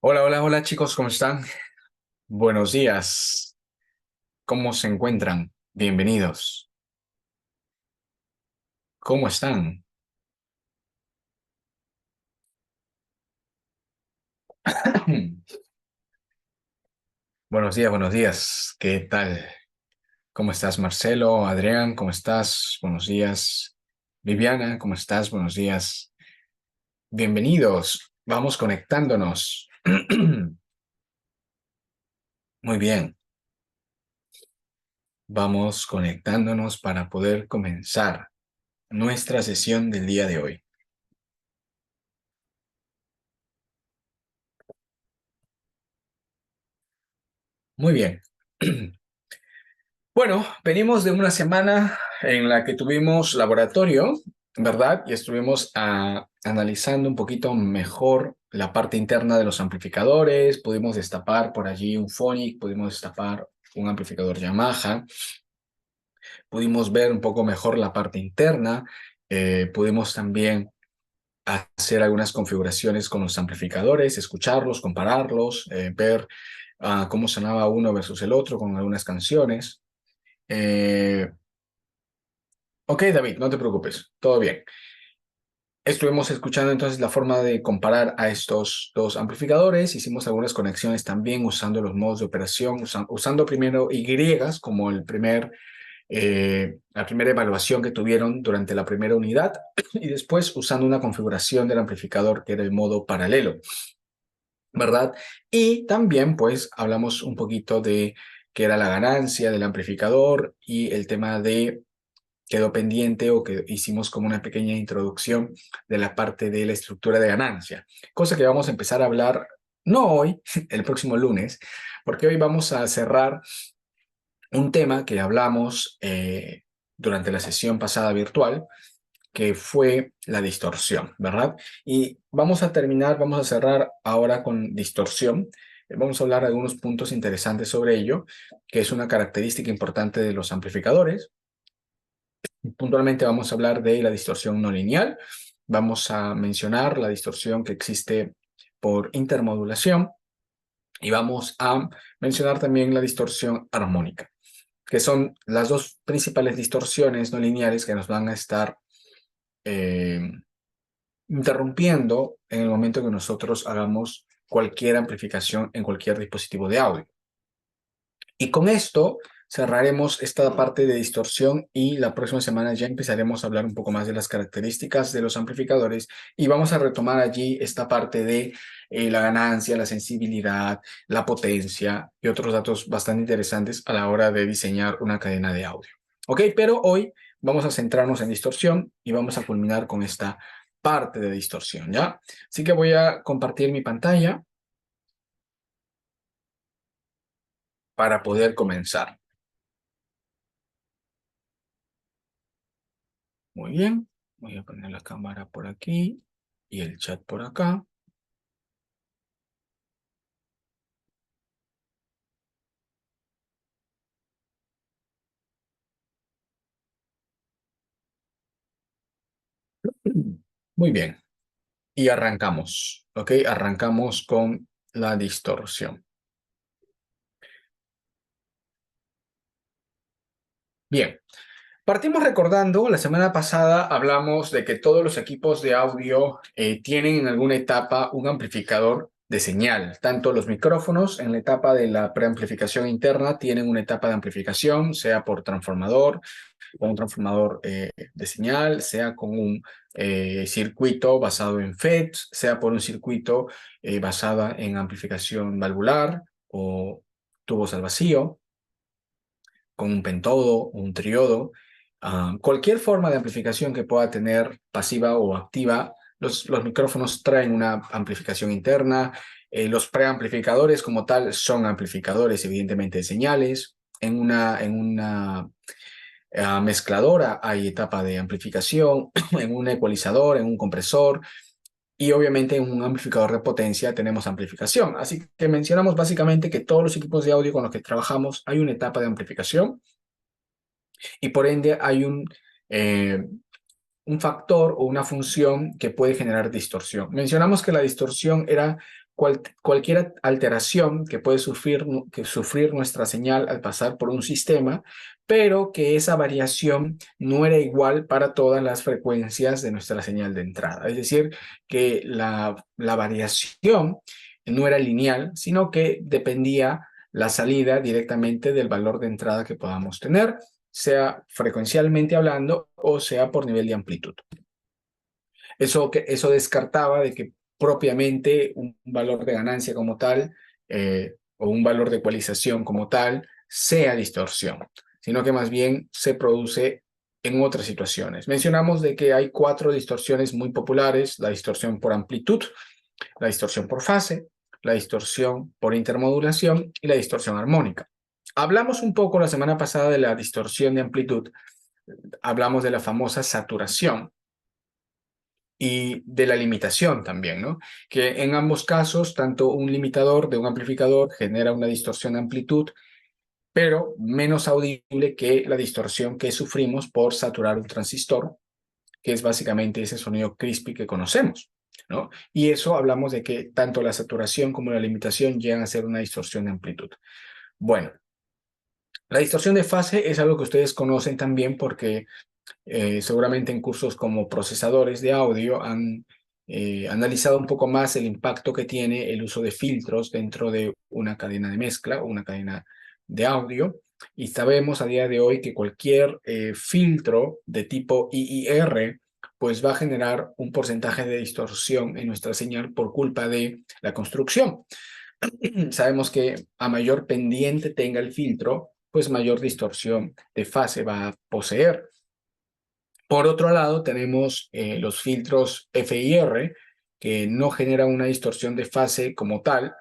Hola, hola, hola chicos, ¿cómo están? Buenos días, ¿cómo se encuentran? Bienvenidos. ¿Cómo están? Buenos días, buenos días. ¿Qué tal? ¿Cómo estás, Marcelo? Adrián, ¿cómo estás? Buenos días. Viviana, ¿cómo estás? Buenos días. Bienvenidos. Vamos conectándonos. Muy bien. Vamos conectándonos para poder comenzar nuestra sesión del día de hoy. Muy bien. Bueno, venimos de una semana en la que tuvimos laboratorio, ¿verdad? Y estuvimos analizando un poquito mejor la parte interna de los amplificadores. Pudimos destapar por allí un Phonic, pudimos destapar un amplificador Yamaha, pudimos ver un poco mejor la parte interna, pudimos también hacer algunas configuraciones con los amplificadores, escucharlos, compararlos, ver cómo sonaba uno versus el otro con algunas canciones. Eh, Ok, David, no te preocupes, todo bien. Estuvimos escuchando entonces la forma de comparar a estos dos amplificadores. Hicimos algunas conexiones también usando los modos de operación, usando primero Y como la primera evaluación que tuvieron durante la primera unidad y después usando una configuración del amplificador que era el modo paralelo, ¿verdad? Y también pues hablamos un poquito de qué era la ganancia del amplificador y el tema de quedó pendiente o que hicimos como una pequeña introducción de la parte de la estructura de ganancia, cosa que vamos a empezar a hablar no hoy, el próximo lunes, porque hoy vamos a cerrar un tema que hablamos durante la sesión pasada virtual, que fue la distorsión, ¿verdad? Y vamos a terminar, vamos a cerrar ahora con distorsión. Vamos a hablar de algunos puntos interesantes sobre ello, que es una característica importante de los amplificadores. Puntualmente vamos a hablar de la distorsión no lineal. Vamos a mencionar la distorsión que existe por intermodulación y vamos a mencionar también la distorsión armónica, que son las dos principales distorsiones no lineales que nos van a estar eh, interrumpiendo en el momento que nosotros hagamos cualquier amplificación en cualquier dispositivo de audio. Y con esto cerraremos esta parte de distorsión y la próxima semana ya empezaremos a hablar un poco más de las características de los amplificadores y vamos a retomar allí esta parte de la ganancia, la sensibilidad, la potencia y otros datos bastante interesantes a la hora de diseñar una cadena de audio. Ok, pero hoy vamos a centrarnos en distorsión y vamos a culminar con esta parte de distorsión, ¿ya? Así que voy a compartir mi pantalla para poder comenzar. Muy bien, voy a poner la cámara por aquí y el chat por acá. Muy bien, y arrancamos, ¿ok? Arrancamos con la distorsión. Bien, partimos recordando, la semana pasada hablamos de que todos los equipos de audio tienen en alguna etapa un amplificador de señal. Tanto los micrófonos en la etapa de la preamplificación interna tienen una etapa de amplificación, sea por transformador, con un transformador de señal, sea con un circuito basado en FETs, sea por un circuito basado en amplificación valvular o tubos al vacío, con un pentodo o un triodo. Cualquier forma de amplificación que pueda tener pasiva o activa, los micrófonos traen una amplificación interna. Los preamplificadores como tal son amplificadores evidentemente de señales. En una mezcladora hay etapa de amplificación, en un ecualizador, en un compresor y obviamente en un amplificador de potencia tenemos amplificación. Así que mencionamos básicamente que todos los equipos de audio con los que trabajamos hay una etapa de amplificación y por ende hay un factor o una función que puede generar distorsión. Mencionamos que la distorsión era cualquier alteración que puede sufrir nuestra señal al pasar por un sistema, pero que esa variación no era igual para todas las frecuencias de nuestra señal de entrada. Es decir, que la variación no era lineal, sino que dependía la salida directamente del valor de entrada que podamos tener, sea frecuencialmente hablando o sea por nivel de amplitud. Eso descartaba de que propiamente un valor de ganancia como tal o un valor de ecualización como tal sea distorsión, sino que más bien se produce en otras situaciones. Mencionamos de que hay 4 distorsiones muy populares: la distorsión por amplitud, la distorsión por fase, la distorsión por intermodulación y la distorsión armónica. Hablamos un poco la semana pasada de la distorsión de amplitud, hablamos de la famosa saturación y de la limitación también, ¿no? Que en ambos casos, tanto un limitador de un amplificador genera una distorsión de amplitud, pero menos audible que la distorsión que sufrimos por saturar un transistor, que es básicamente ese sonido crispy que conocemos, ¿no? Y eso hablamos de que tanto la saturación como la limitación llegan a ser una distorsión de amplitud. Bueno, la distorsión de fase es algo que ustedes conocen también porque seguramente en cursos como procesadores de audio han analizado un poco más el impacto que tiene el uso de filtros dentro de una cadena de mezcla o una cadena de audio. Y sabemos a día de hoy que cualquier filtro de tipo IIR pues va a generar un porcentaje de distorsión en nuestra señal por culpa de la construcción. Sabemos que a mayor pendiente tenga el filtro, pues mayor distorsión de fase va a poseer. Por otro lado, tenemos los filtros FIR, que no generan una distorsión de fase como tal,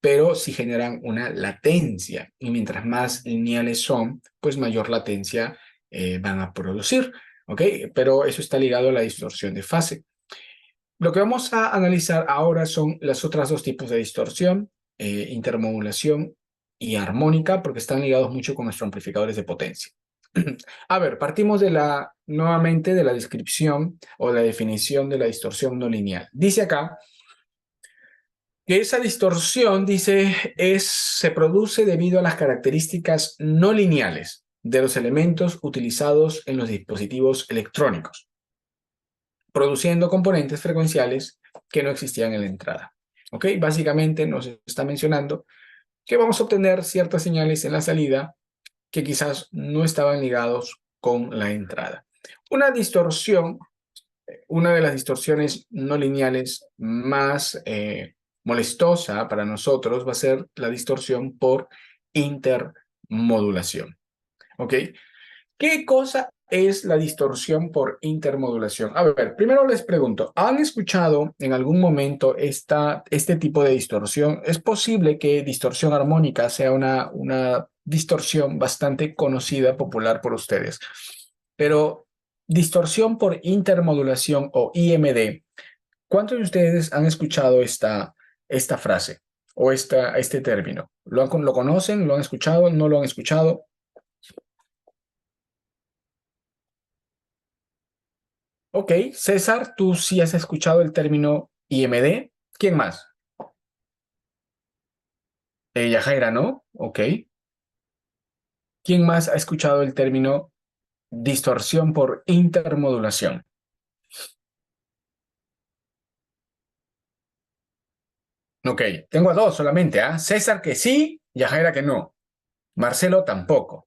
pero sí generan una latencia. Y mientras más lineales son, pues mayor latencia van a producir. ¿Ok? Pero eso está ligado a la distorsión de fase. Lo que vamos a analizar ahora son las otras 2 tipos de distorsión, intermodulación y armónica, porque están ligados mucho con nuestros amplificadores de potencia. A ver, partimos nuevamente de la descripción o la definición de la distorsión no lineal. Dice acá que esa distorsión, se produce debido a las características no lineales de los elementos utilizados en los dispositivos electrónicos, produciendo componentes frecuenciales que no existían en la entrada. ¿Ok? Básicamente nos está mencionando que vamos a obtener ciertas señales en la salida que quizás no estaban ligados con la entrada. Una distorsión, una de las distorsiones no lineales más molestosa para nosotros va a ser la distorsión por intermodulación. ¿Ok? ¿Qué cosa es la distorsión por intermodulación? A ver, primero les pregunto, ¿han escuchado en algún momento este tipo de distorsión? Es posible que distorsión armónica sea una distorsión bastante conocida, popular por ustedes, pero distorsión por intermodulación o IMD, ¿cuántos de ustedes han escuchado esta frase o este término? ¿Lo conocen? ¿Lo han escuchado? ¿No lo han escuchado? Ok, César, tú sí has escuchado el término IMD. ¿Quién más? Yajaira, ¿no? Ok. ¿Quién más ha escuchado el término distorsión por intermodulación? Ok, tengo a 2 solamente, ¿ah? César que sí, Yajaira que no. Marcelo tampoco.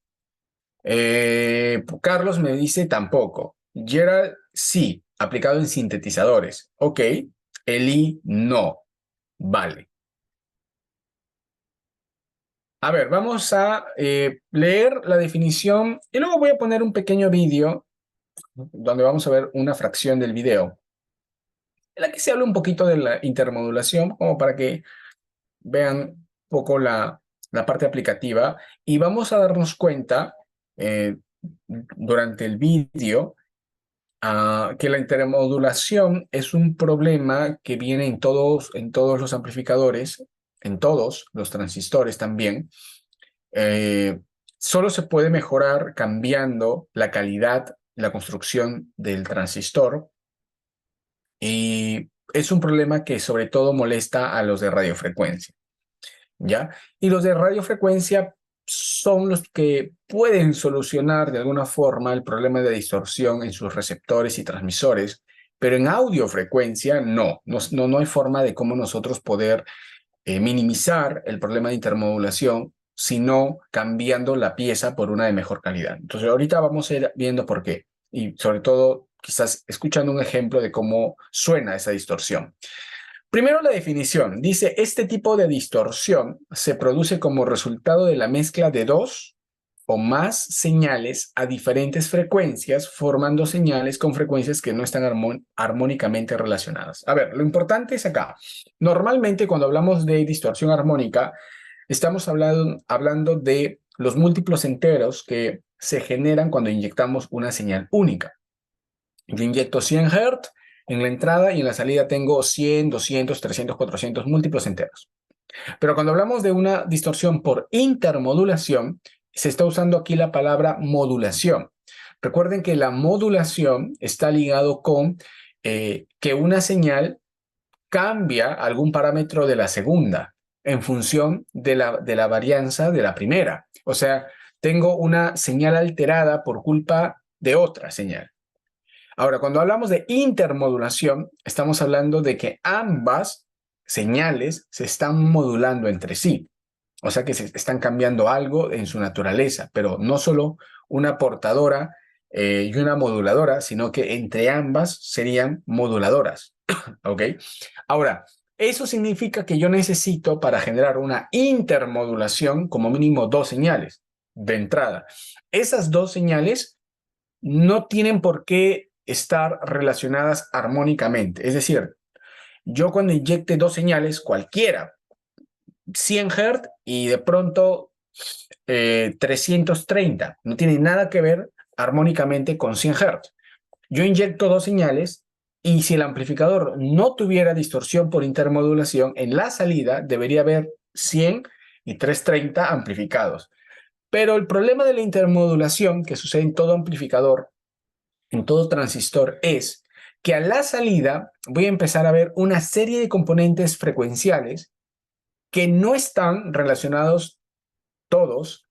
Carlos me dice tampoco. Gerald sí, aplicado en sintetizadores. Ok. Eli no. Vale. A ver, vamos a leer la definición y luego voy a poner un pequeño vídeo donde vamos a ver una fracción del video en la que se habla un poquito de la intermodulación como para que vean un poco la parte aplicativa y vamos a darnos cuenta eh, durante el vídeo que la intermodulación es un problema que viene en todos los amplificadores, en todos los transistores también. Eh, Solo se puede mejorar cambiando la calidad, la construcción del transistor y es un problema que sobre todo molesta a los de radiofrecuencia, ¿ya? Y los de radiofrecuencia son los que pueden solucionar de alguna forma el problema de distorsión en sus receptores y transmisores, pero en audiofrecuencia no hay forma de cómo nosotros poder minimizar el problema de intermodulación, sino cambiando la pieza por una de mejor calidad. Entonces, ahorita vamos a ir viendo por qué y sobre todo quizás escuchando un ejemplo de cómo suena esa distorsión. Primero la definición. Dice, este tipo de distorsión se produce como resultado de la mezcla de dos o más señales a diferentes frecuencias, formando señales con frecuencias que no están armónicamente relacionadas. A ver, lo importante es acá. Normalmente cuando hablamos de distorsión armónica, estamos hablando de los múltiplos enteros que se generan cuando inyectamos una señal única. Yo inyecto 100 Hz en la entrada y en la salida tengo 100, 200, 300, 400 múltiplos enteros. Pero cuando hablamos de una distorsión por intermodulación, se está usando aquí la palabra modulación. Recuerden que la modulación está ligado con que una señal cambia algún parámetro de la segunda en función de la varianza de la primera. O sea, tengo una señal alterada por culpa de otra señal. Ahora, cuando hablamos de intermodulación, estamos hablando de que ambas señales se están modulando entre sí. O sea que se están cambiando algo en su naturaleza, pero no solo una portadora y una moduladora, sino que entre ambas serían moduladoras. ¿Ok? Ahora, eso significa que yo necesito para generar una intermodulación como mínimo dos señales de entrada. Esas dos señales no tienen por qué estar relacionadas armónicamente. Es decir, yo cuando inyecte dos señales, cualquiera, 100 Hz y de pronto 330, no tiene nada que ver armónicamente con 100 Hz. Yo inyecto dos señales y si el amplificador no tuviera distorsión por intermodulación, en la salida debería haber 100 y 330 amplificados. Pero el problema de la intermodulación que sucede en todo amplificador, en todo transistor, es que a la salida voy a empezar a ver una serie de componentes frecuenciales que no están relacionados todos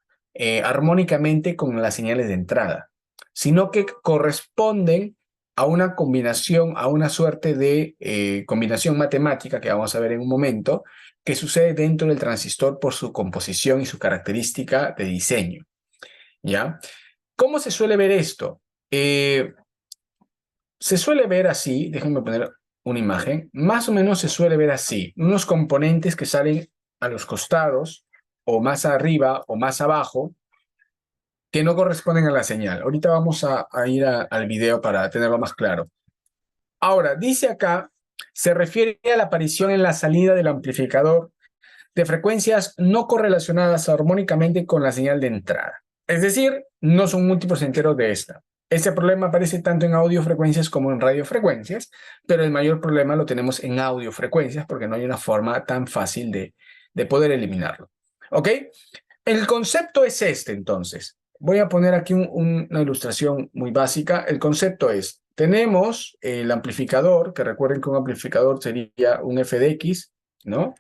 armónicamente con las señales de entrada, sino que corresponden a una combinación, a una suerte de combinación matemática que vamos a ver en un momento, que sucede dentro del transistor por su composición y su característica de diseño. ¿Ya? ¿Cómo se suele ver esto? Se suele ver así, déjenme poner una imagen, más o menos se suele ver así, unos componentes que salen a los costados, o más arriba, o más abajo, que no corresponden a la señal. Ahorita vamos a ir al video para tenerlo más claro. Ahora, dice acá, se refiere a la aparición en la salida del amplificador de frecuencias no correlacionadas armónicamente con la señal de entrada. Es decir, no son múltiplos enteros de esta. Este problema aparece tanto en audiofrecuencias como en radiofrecuencias, pero el mayor problema lo tenemos en audiofrecuencias porque no hay una forma tan fácil de poder eliminarlo. ¿Ok? El concepto es este, entonces. Voy a poner aquí una ilustración muy básica. El concepto es, tenemos el amplificador, que recuerden que un amplificador sería un f de x, ¿no?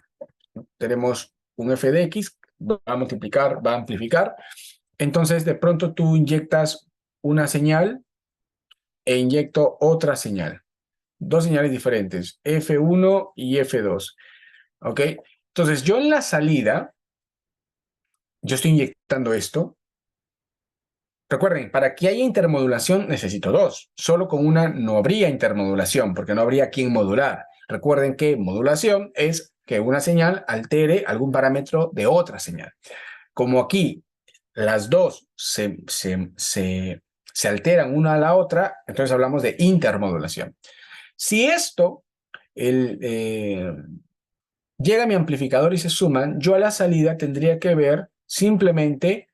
Tenemos un f de x, va a multiplicar, va a amplificar. Entonces, de pronto tú inyectas una señal e inyecto otra señal. Dos señales diferentes, F1 y F2. ¿Ok? Entonces, yo en la salida, yo estoy inyectando esto. Recuerden, para que haya intermodulación necesito dos. Solo con una no habría intermodulación, porque no habría quien modular. Recuerden que modulación es que una señal altere algún parámetro de otra señal. Como aquí las dos se alteran una a la otra, entonces hablamos de intermodulación. Si esto llega a mi amplificador y se suman, yo a la salida tendría que ver simplemente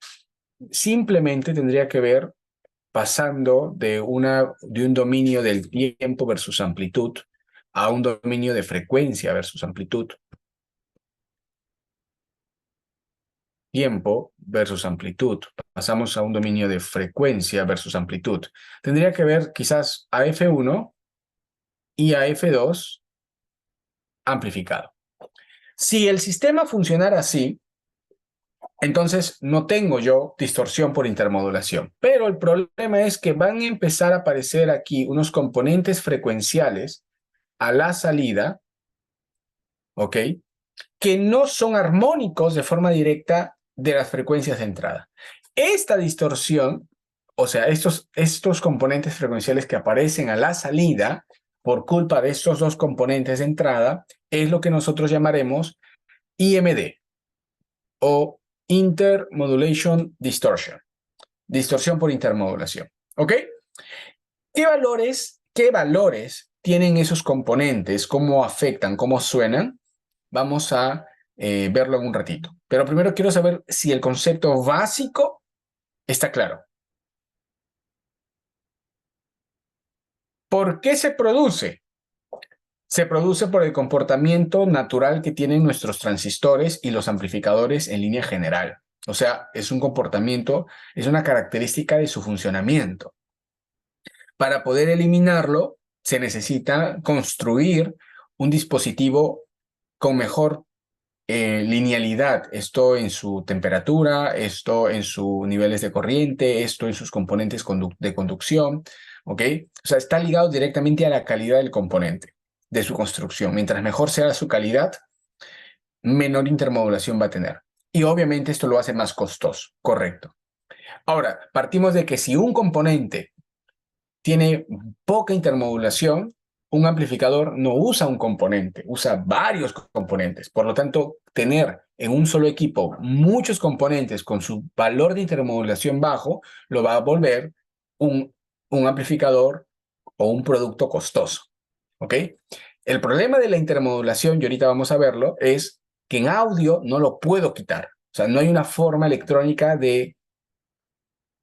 tendría que ver pasando de un dominio del tiempo versus amplitud a un dominio de frecuencia versus amplitud. Tiempo versus amplitud. Pasamos a un dominio de frecuencia versus amplitud. Tendría que ver quizás a F1 y a F2 amplificado. Si el sistema funcionara así, entonces no tengo yo distorsión por intermodulación. Pero el problema es que van a empezar a aparecer aquí unos componentes frecuenciales a la salida, ¿ok? Que no son armónicos de forma directa de las frecuencias de entrada. Esta distorsión, o sea, estos componentes frecuenciales que aparecen a la salida por culpa de estos dos componentes de entrada, es lo que nosotros llamaremos IMD o Intermodulation Distortion, distorsión por intermodulación. ¿Ok? ¿Qué valores tienen esos componentes? ¿Cómo afectan? ¿Cómo suenan? Vamos a verlo en un ratito. Pero primero quiero saber si el concepto básico está claro. ¿Por qué se produce? Se produce por el comportamiento natural que tienen nuestros transistores y los amplificadores en línea general. O sea, es un comportamiento, es una característica de su funcionamiento. Para poder eliminarlo, se necesita construir un dispositivo con mejor linealidad, esto en su temperatura, esto en sus niveles de corriente, esto en sus componentes de conducción, ¿ok? O sea, está ligado directamente a la calidad del componente, de su construcción. Mientras mejor sea su calidad, menor intermodulación va a tener. Y obviamente esto lo hace más costoso, correcto. Ahora, partimos de que si un componente tiene poca intermodulación, un amplificador no usa un componente, usa varios componentes. Por lo tanto, tener en un solo equipo muchos componentes con su valor de intermodulación bajo lo va a volver un amplificador o un producto costoso. ¿Ok? El problema de la intermodulación, y ahorita vamos a verlo, es que en audio no lo puedo quitar. O sea, no hay una forma electrónica de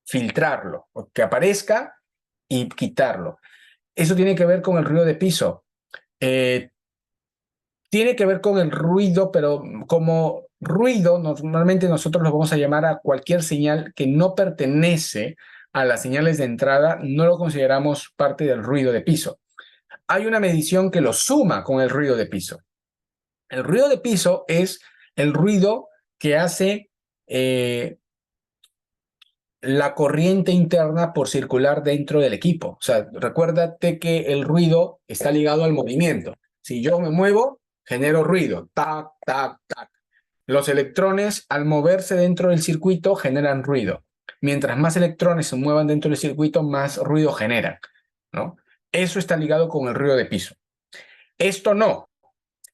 filtrarlo, o que aparezca y quitarlo. Eso tiene que ver con el ruido de piso. Eh, Tiene que ver con el ruido, pero como ruido, normalmente nosotros lo vamos a llamar a cualquier señal que no pertenece a las señales de entrada, no lo consideramos parte del ruido de piso. Hay una medición que lo suma con el ruido de piso. El ruido de piso es el ruido que hace la corriente interna por circular dentro del equipo. O sea, recuérdate que el ruido está ligado al movimiento. Si yo me muevo, genero ruido. Tac, tac, tac. Los electrones, al moverse dentro del circuito, generan ruido. Mientras más electrones se muevan dentro del circuito, más ruido generan, ¿no? Eso está ligado con el ruido de piso. Esto no,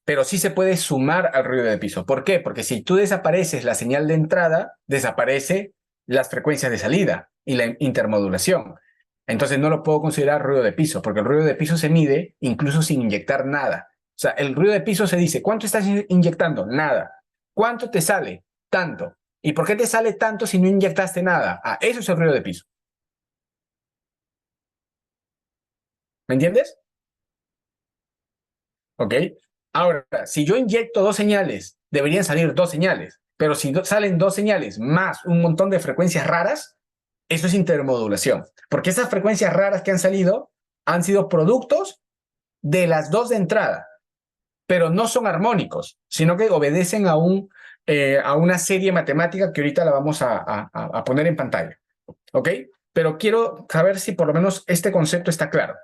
pero sí se puede sumar al ruido de piso. ¿Por qué? Porque si tú desapareces la señal de entrada, desaparece las frecuencias de salida y la intermodulación. Entonces no lo puedo considerar ruido de piso, porque el ruido de piso se mide incluso sin inyectar nada. O sea, el ruido de piso se dice, ¿cuánto estás inyectando? Nada. ¿Cuánto te sale? Tanto. ¿Y por qué te sale tanto si no inyectaste nada? Ah, eso es el ruido de piso. ¿Me entiendes? ¿Ok? Ahora, si yo inyecto dos señales, deberían salir dos señales, pero si salen dos señales más un montón de frecuencias raras, eso es intermodulación, porque esas frecuencias raras que han salido han sido productos de las dos de entrada, pero no son armónicos, sino que obedecen a una serie matemática que ahorita la vamos a poner en pantalla. ¿Ok? Pero quiero saber si por lo menos este concepto está claro.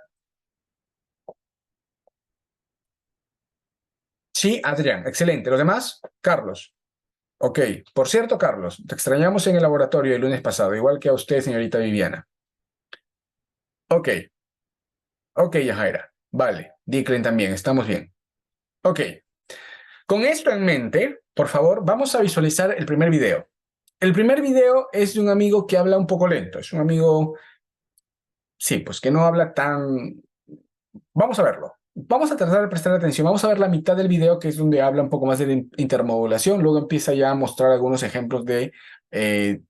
Sí, Adrián, excelente. ¿Los demás? Carlos. Ok, por cierto, Carlos, te extrañamos en el laboratorio el lunes pasado, igual que a usted, señorita Viviana. Ok, ok, Yajaira. Vale, Diclen también, estamos bien. Ok, con esto en mente, por favor, vamos a visualizar el primer video. El primer video es de un amigo que habla un poco lento, es un amigo, sí, pues que no habla tan... Vamos a verlo. Vamos a tratar de prestar atención. Vamos a ver la mitad del video, que es donde habla un poco más de la intermodulación. Luego empieza ya a mostrar algunos ejemplos eh,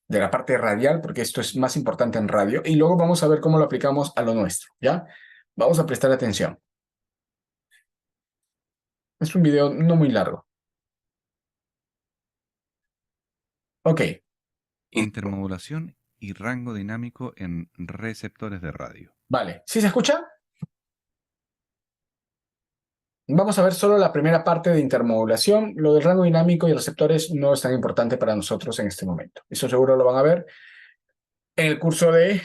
de la parte radial, porque esto es más importante en radio, y luego vamos a ver cómo lo aplicamos a lo nuestro, ¿ya? Vamos a prestar atención. Es un video no muy largo. Ok, Intermodulación y rango dinámico en receptores de radio. vale. ¿Sí se escucha? Vamos a ver solo la primera parte de intermodulación. Lo del rango dinámico y receptores no es tan importante para nosotros en este momento. Eso seguro lo van a ver en el curso de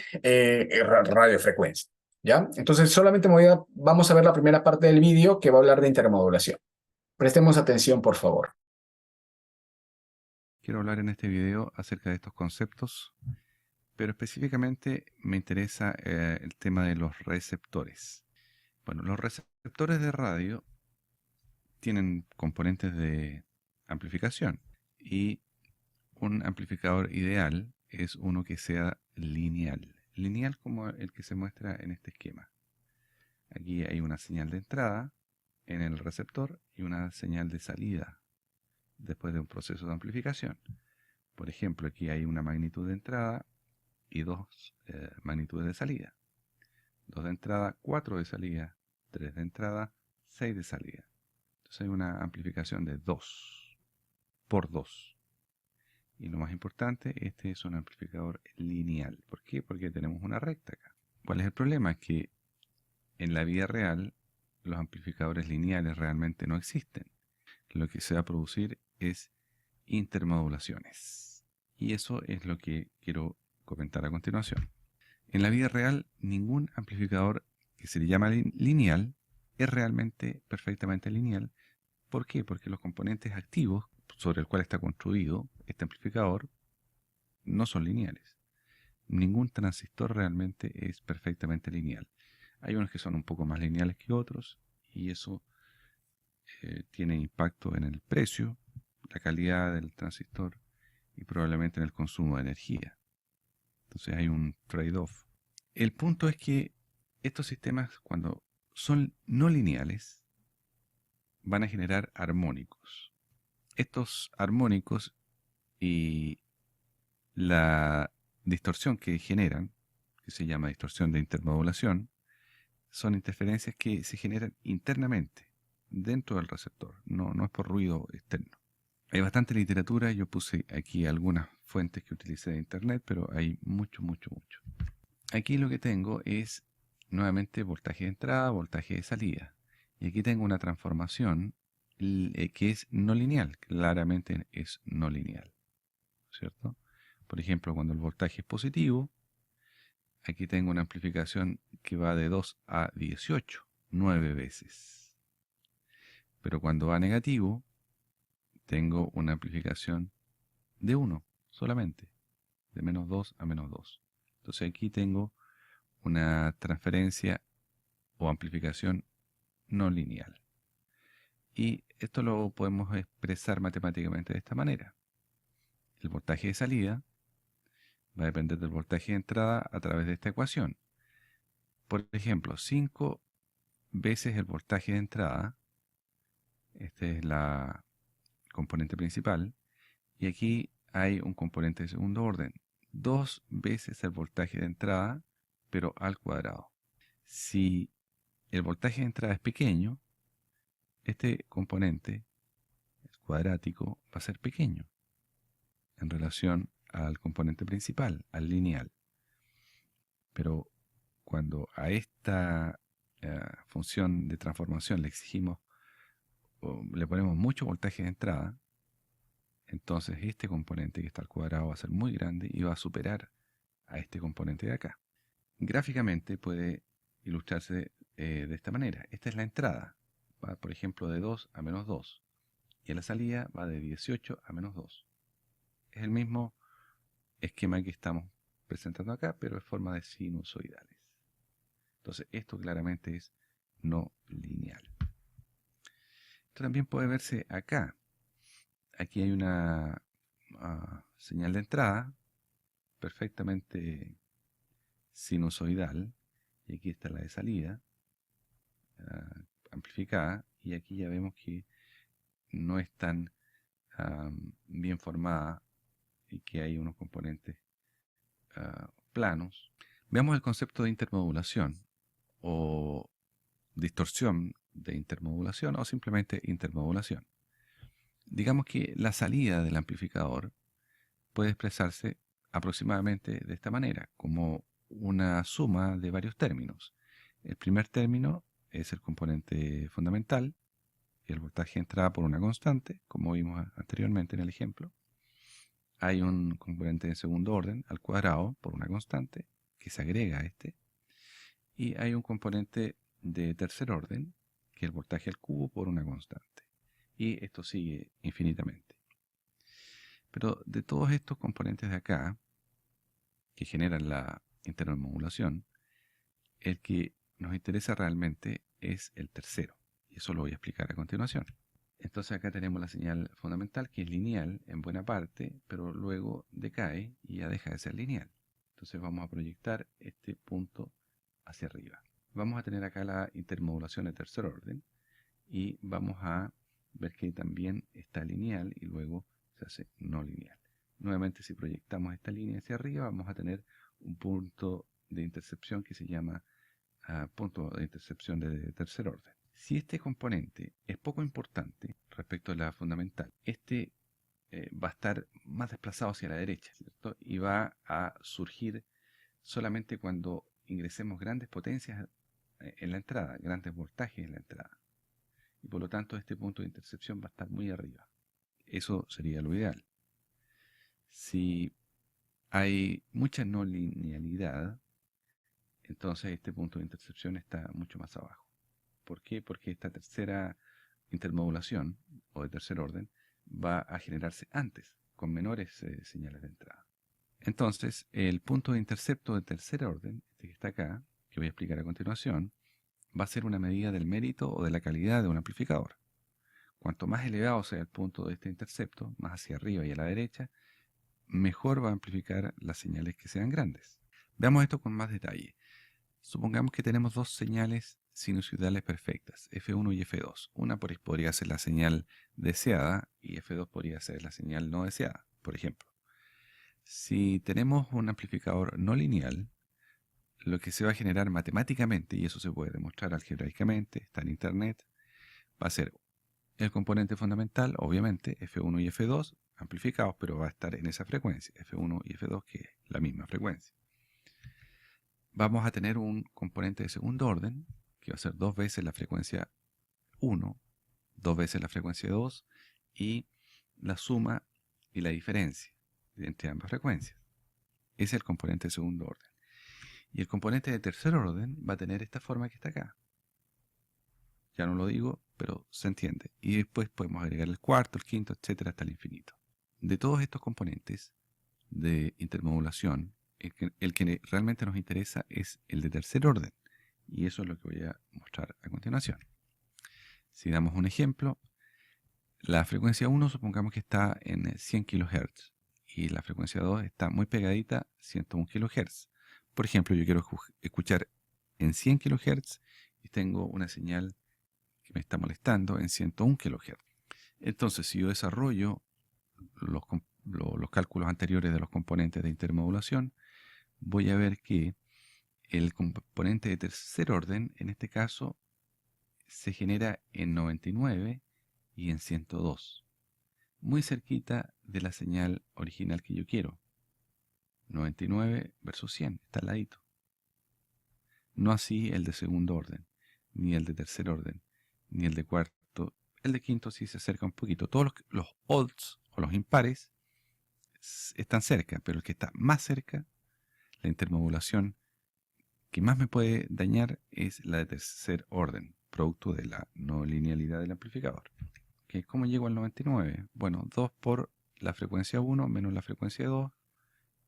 radiofrecuencia. ¿Ya? Entonces, solamente vamos a ver la primera parte del vídeo que va a hablar de intermodulación. Prestemos atención, por favor. Quiero hablar en este video acerca de estos conceptos, pero específicamente me interesa el tema de los receptores. Bueno, los receptores de radio tienen componentes de amplificación y un amplificador ideal es uno que sea lineal. Lineal como el que se muestra en este esquema. Aquí hay una señal de entrada en el receptor y una señal de salida después de un proceso de amplificación. Por ejemplo, aquí hay una magnitud de entrada y dos magnitudes de salida. 2 de entrada, 4 de salida, 3 de entrada, 6 de salida. Entonces hay una amplificación de 2 por 2. Y lo más importante, este es un amplificador lineal. ¿Por qué? Porque tenemos una recta acá. ¿Cuál es el problema? Que en la vida real los amplificadores lineales realmente no existen. Lo que se va a producir es intermodulaciones. Y eso es lo que quiero comentar a continuación. En la vida real, ningún amplificador que se le llama lineal es realmente perfectamente lineal. ¿Por qué? Porque los componentes activos sobre el cual está construido este amplificador no son lineales. Ningún transistor realmente es perfectamente lineal. Hay unos que son un poco más lineales que otros y eso tiene impacto en el precio, la calidad del transistor y probablemente en el consumo de energía. Entonces hay un trade-off. El punto es que estos sistemas, cuando son no lineales, van a generar armónicos. Estos armónicos y la distorsión que generan, que se llama distorsión de intermodulación, son interferencias que se generan internamente, dentro del receptor, no es por ruido externo. Hay bastante literatura, yo puse aquí algunas fuentes que utilicé de internet, pero hay mucho. Aquí lo que tengo es nuevamente voltaje de entrada, voltaje de salida. Y aquí tengo una transformación que es no lineal, claramente es no lineal, ¿cierto? Por ejemplo, cuando el voltaje es positivo, aquí tengo una amplificación que va de 2 a 18, 9 veces. Pero cuando va negativo, tengo una amplificación de 1 solamente, de menos 2 a menos 2. Entonces aquí tengo una transferencia o amplificación no lineal. Y esto lo podemos expresar matemáticamente de esta manera. El voltaje de salida va a depender del voltaje de entrada a través de esta ecuación. Por ejemplo, 5 veces el voltaje de entrada, esta es la componente principal, y aquí hay un componente de segundo orden, 2 veces el voltaje de entrada, pero al cuadrado. Si el voltaje de entrada es pequeño, este componente cuadrático va a ser pequeño en relación al componente principal, al lineal. Pero cuando a esta función de transformación le exigimos o le ponemos mucho voltaje de entrada, entonces este componente que está al cuadrado va a ser muy grande y va a superar a este componente de acá. Gráficamente puede ilustrarse de esta manera. Esta es la entrada, va por ejemplo de 2 a menos 2 y a la salida va de 18 a menos 2. Es el mismo esquema que estamos presentando acá, pero en forma de sinusoidales. Entonces esto claramente es no lineal. Esto también puede verse acá. Aquí hay una señal de entrada perfectamente sinusoidal y aquí está la de salida amplificada y aquí ya vemos que no es tan bien formada y que hay unos componentes planos. Veamos el concepto de intermodulación o distorsión de intermodulación o simplemente intermodulación. Digamos que la salida del amplificador puede expresarse aproximadamente de esta manera, como una suma de varios términos. El primer término es el componente fundamental, y el voltaje de entrada por una constante, como vimos anteriormente en el ejemplo. Hay un componente de segundo orden al cuadrado por una constante que se agrega a este. Y hay un componente de tercer orden, que es el voltaje al cubo por una constante. Y esto sigue infinitamente. Pero de todos estos componentes de acá, que generan la intermodulación, el que nos interesa realmente es el tercero. Y eso lo voy a explicar a continuación. Entonces acá tenemos la señal fundamental, que es lineal en buena parte, pero luego decae y ya deja de ser lineal. Entonces vamos a proyectar este punto hacia arriba. Vamos a tener acá la intermodulación de tercer orden y vamos a ver que también está lineal y luego se hace no lineal. Nuevamente, si proyectamos esta línea hacia arriba, vamos a tener un punto de intercepción que se llama punto de intercepción de tercer orden. Si este componente es poco importante respecto a la fundamental, este va a estar más desplazado hacia la derecha, ¿cierto? Y va a surgir solamente cuando ingresemos grandes potencias en la entrada, grandes voltajes en la entrada. Y por lo tanto este punto de intercepción va a estar muy arriba. Eso sería lo ideal. Si hay mucha no linealidad, entonces este punto de intercepción está mucho más abajo. ¿Por qué? Porque esta tercera intermodulación, o de tercer orden, va a generarse antes, con menores señales de entrada. Entonces, el punto de intercepto de tercer orden, este que está acá, que voy a explicar a continuación, va a ser una medida del mérito o de la calidad de un amplificador. Cuanto más elevado sea el punto de este intercepto, más hacia arriba y a la derecha, mejor va a amplificar las señales que sean grandes. Veamos esto con más detalle. Supongamos que tenemos dos señales sinusoidales perfectas, F1 y F2. Una podría ser la señal deseada y F2 podría ser la señal no deseada, por ejemplo. Si tenemos un amplificador no lineal, lo que se va a generar matemáticamente, y eso se puede demostrar algebraicamente, está en internet, va a ser el componente fundamental, obviamente, F1 y F2, amplificados, pero va a estar en esa frecuencia, F1 y F2, que es la misma frecuencia. Vamos a tener un componente de segundo orden, que va a ser 2 veces la frecuencia 1, 2 veces la frecuencia 2, y la suma y la diferencia entre ambas frecuencias. Ese es el componente de segundo orden. Y el componente de tercer orden va a tener esta forma que está acá. Ya no lo digo, pero se entiende. Y después podemos agregar el cuarto, el quinto, etcétera, hasta el infinito. De todos estos componentes de intermodulación, el que realmente nos interesa es el de tercer orden. Y eso es lo que voy a mostrar a continuación. Si damos un ejemplo, la frecuencia 1 supongamos que está en 100 kHz y la frecuencia 2 está muy pegadita, 101 kHz. Por ejemplo, yo quiero escuchar en 100 kHz y tengo una señal que me está molestando en 101 kHz. Entonces, si yo desarrollo los cálculos anteriores de los componentes de intermodulación, voy a ver que el componente de tercer orden, en este caso, se genera en 99 y en 102, muy cerquita de la señal original que yo quiero. 99 versus 100, está al ladito. No así el de segundo orden, ni el de tercer orden, ni el de cuarto. El de quinto sí se acerca un poquito. Todos los odds o los impares están cerca, pero el que está más cerca, la intermodulación que más me puede dañar es la de tercer orden, producto de la no linealidad del amplificador. ¿Cómo llego al 99? Bueno, 2 por la frecuencia 1 menos la frecuencia 2,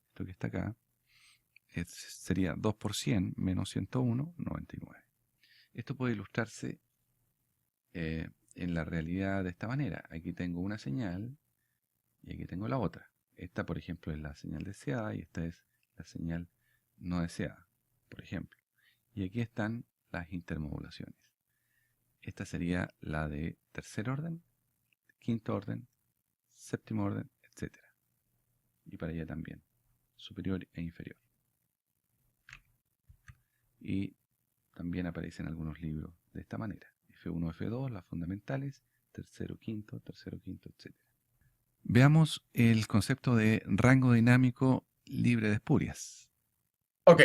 esto que está acá, sería 2 por 100 menos 101, 99. Esto puede ilustrarse en la realidad de esta manera. Aquí tengo una señal y aquí tengo la otra. Esta, por ejemplo, es la señal deseada y esta es la señal no deseada, por ejemplo. Y aquí están las intermodulaciones. Esta sería la de tercer orden, quinto orden, séptimo orden, etc. Y para allá también, superior e inferior. Y también aparece en algunos libros de esta manera. F1, F2, las fundamentales, tercero, quinto, etc. Veamos el concepto de rango dinámico libre de espurias. Ok,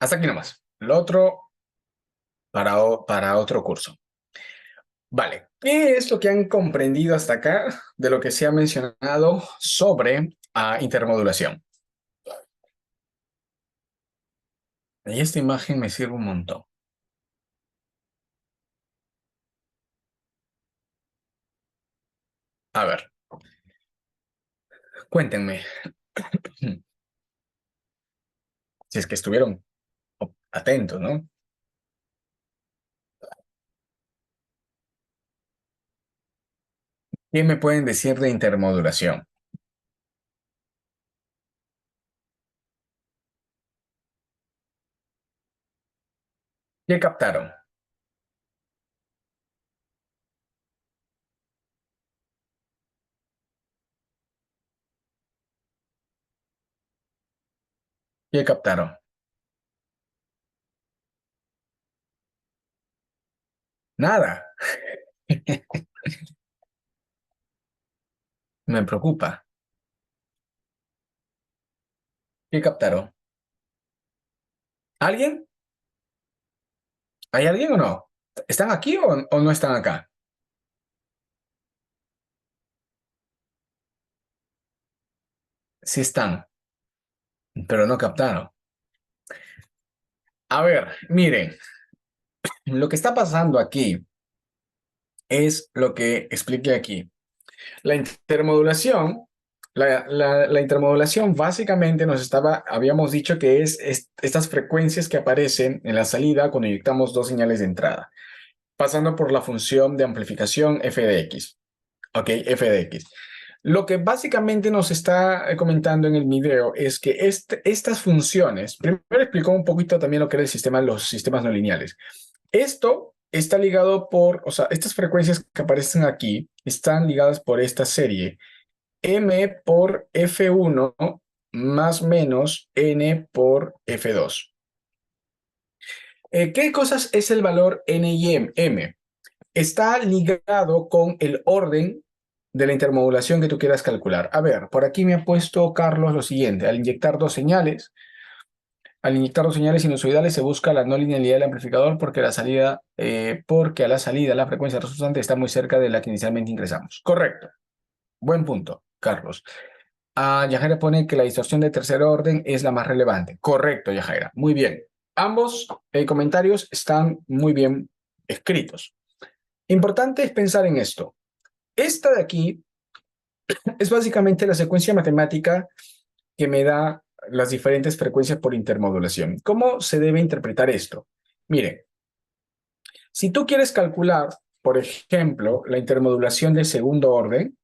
hasta aquí nomás. Lo otro para otro curso. Vale, ¿qué es lo que han comprendido hasta acá de lo que se ha mencionado sobre intermodulación? Y esta imagen me sirve un montón. A ver, cuéntenme, si es que estuvieron atentos, ¿no? ¿Qué me pueden decir de intermodulación? ¿Qué captaron? ¿Qué captaron? Nada. Me preocupa. ¿Qué captaron? ¿Alguien? ¿Hay alguien o no? ¿Están aquí o no están acá? Sí están, pero no captaron. A ver, miren, lo que está pasando aquí es lo que expliqué aquí. La intermodulación, la intermodulación básicamente habíamos dicho que es estas frecuencias que aparecen en la salida cuando inyectamos dos señales de entrada, pasando por la función de amplificación f de x. Ok, f de x. Lo que básicamente nos está comentando en el video es que estas funciones, primero explicó un poquito también lo que era los sistemas no lineales. Esto está ligado o sea, estas frecuencias que aparecen aquí están ligadas por esta serie m por f1 más menos n por f2. ¿Qué cosas es el valor n y m? Está ligado con el orden de la intermodulación que tú quieras calcular. A ver, por aquí me ha puesto Carlos lo siguiente. Al inyectar dos señales sinusoidales se busca la no linealidad del amplificador porque a la salida la frecuencia resultante está muy cerca de la que inicialmente ingresamos. Correcto. Buen punto, Carlos. Yajaira pone que la distorsión de tercer orden es la más relevante. Correcto, Yajaira. Muy bien. Ambos comentarios están muy bien escritos. Importante es pensar en esto. Esta de aquí es básicamente la secuencia matemática que me da las diferentes frecuencias por intermodulación. ¿Cómo se debe interpretar esto? Miren, si tú quieres calcular, por ejemplo, la intermodulación de segundo orden,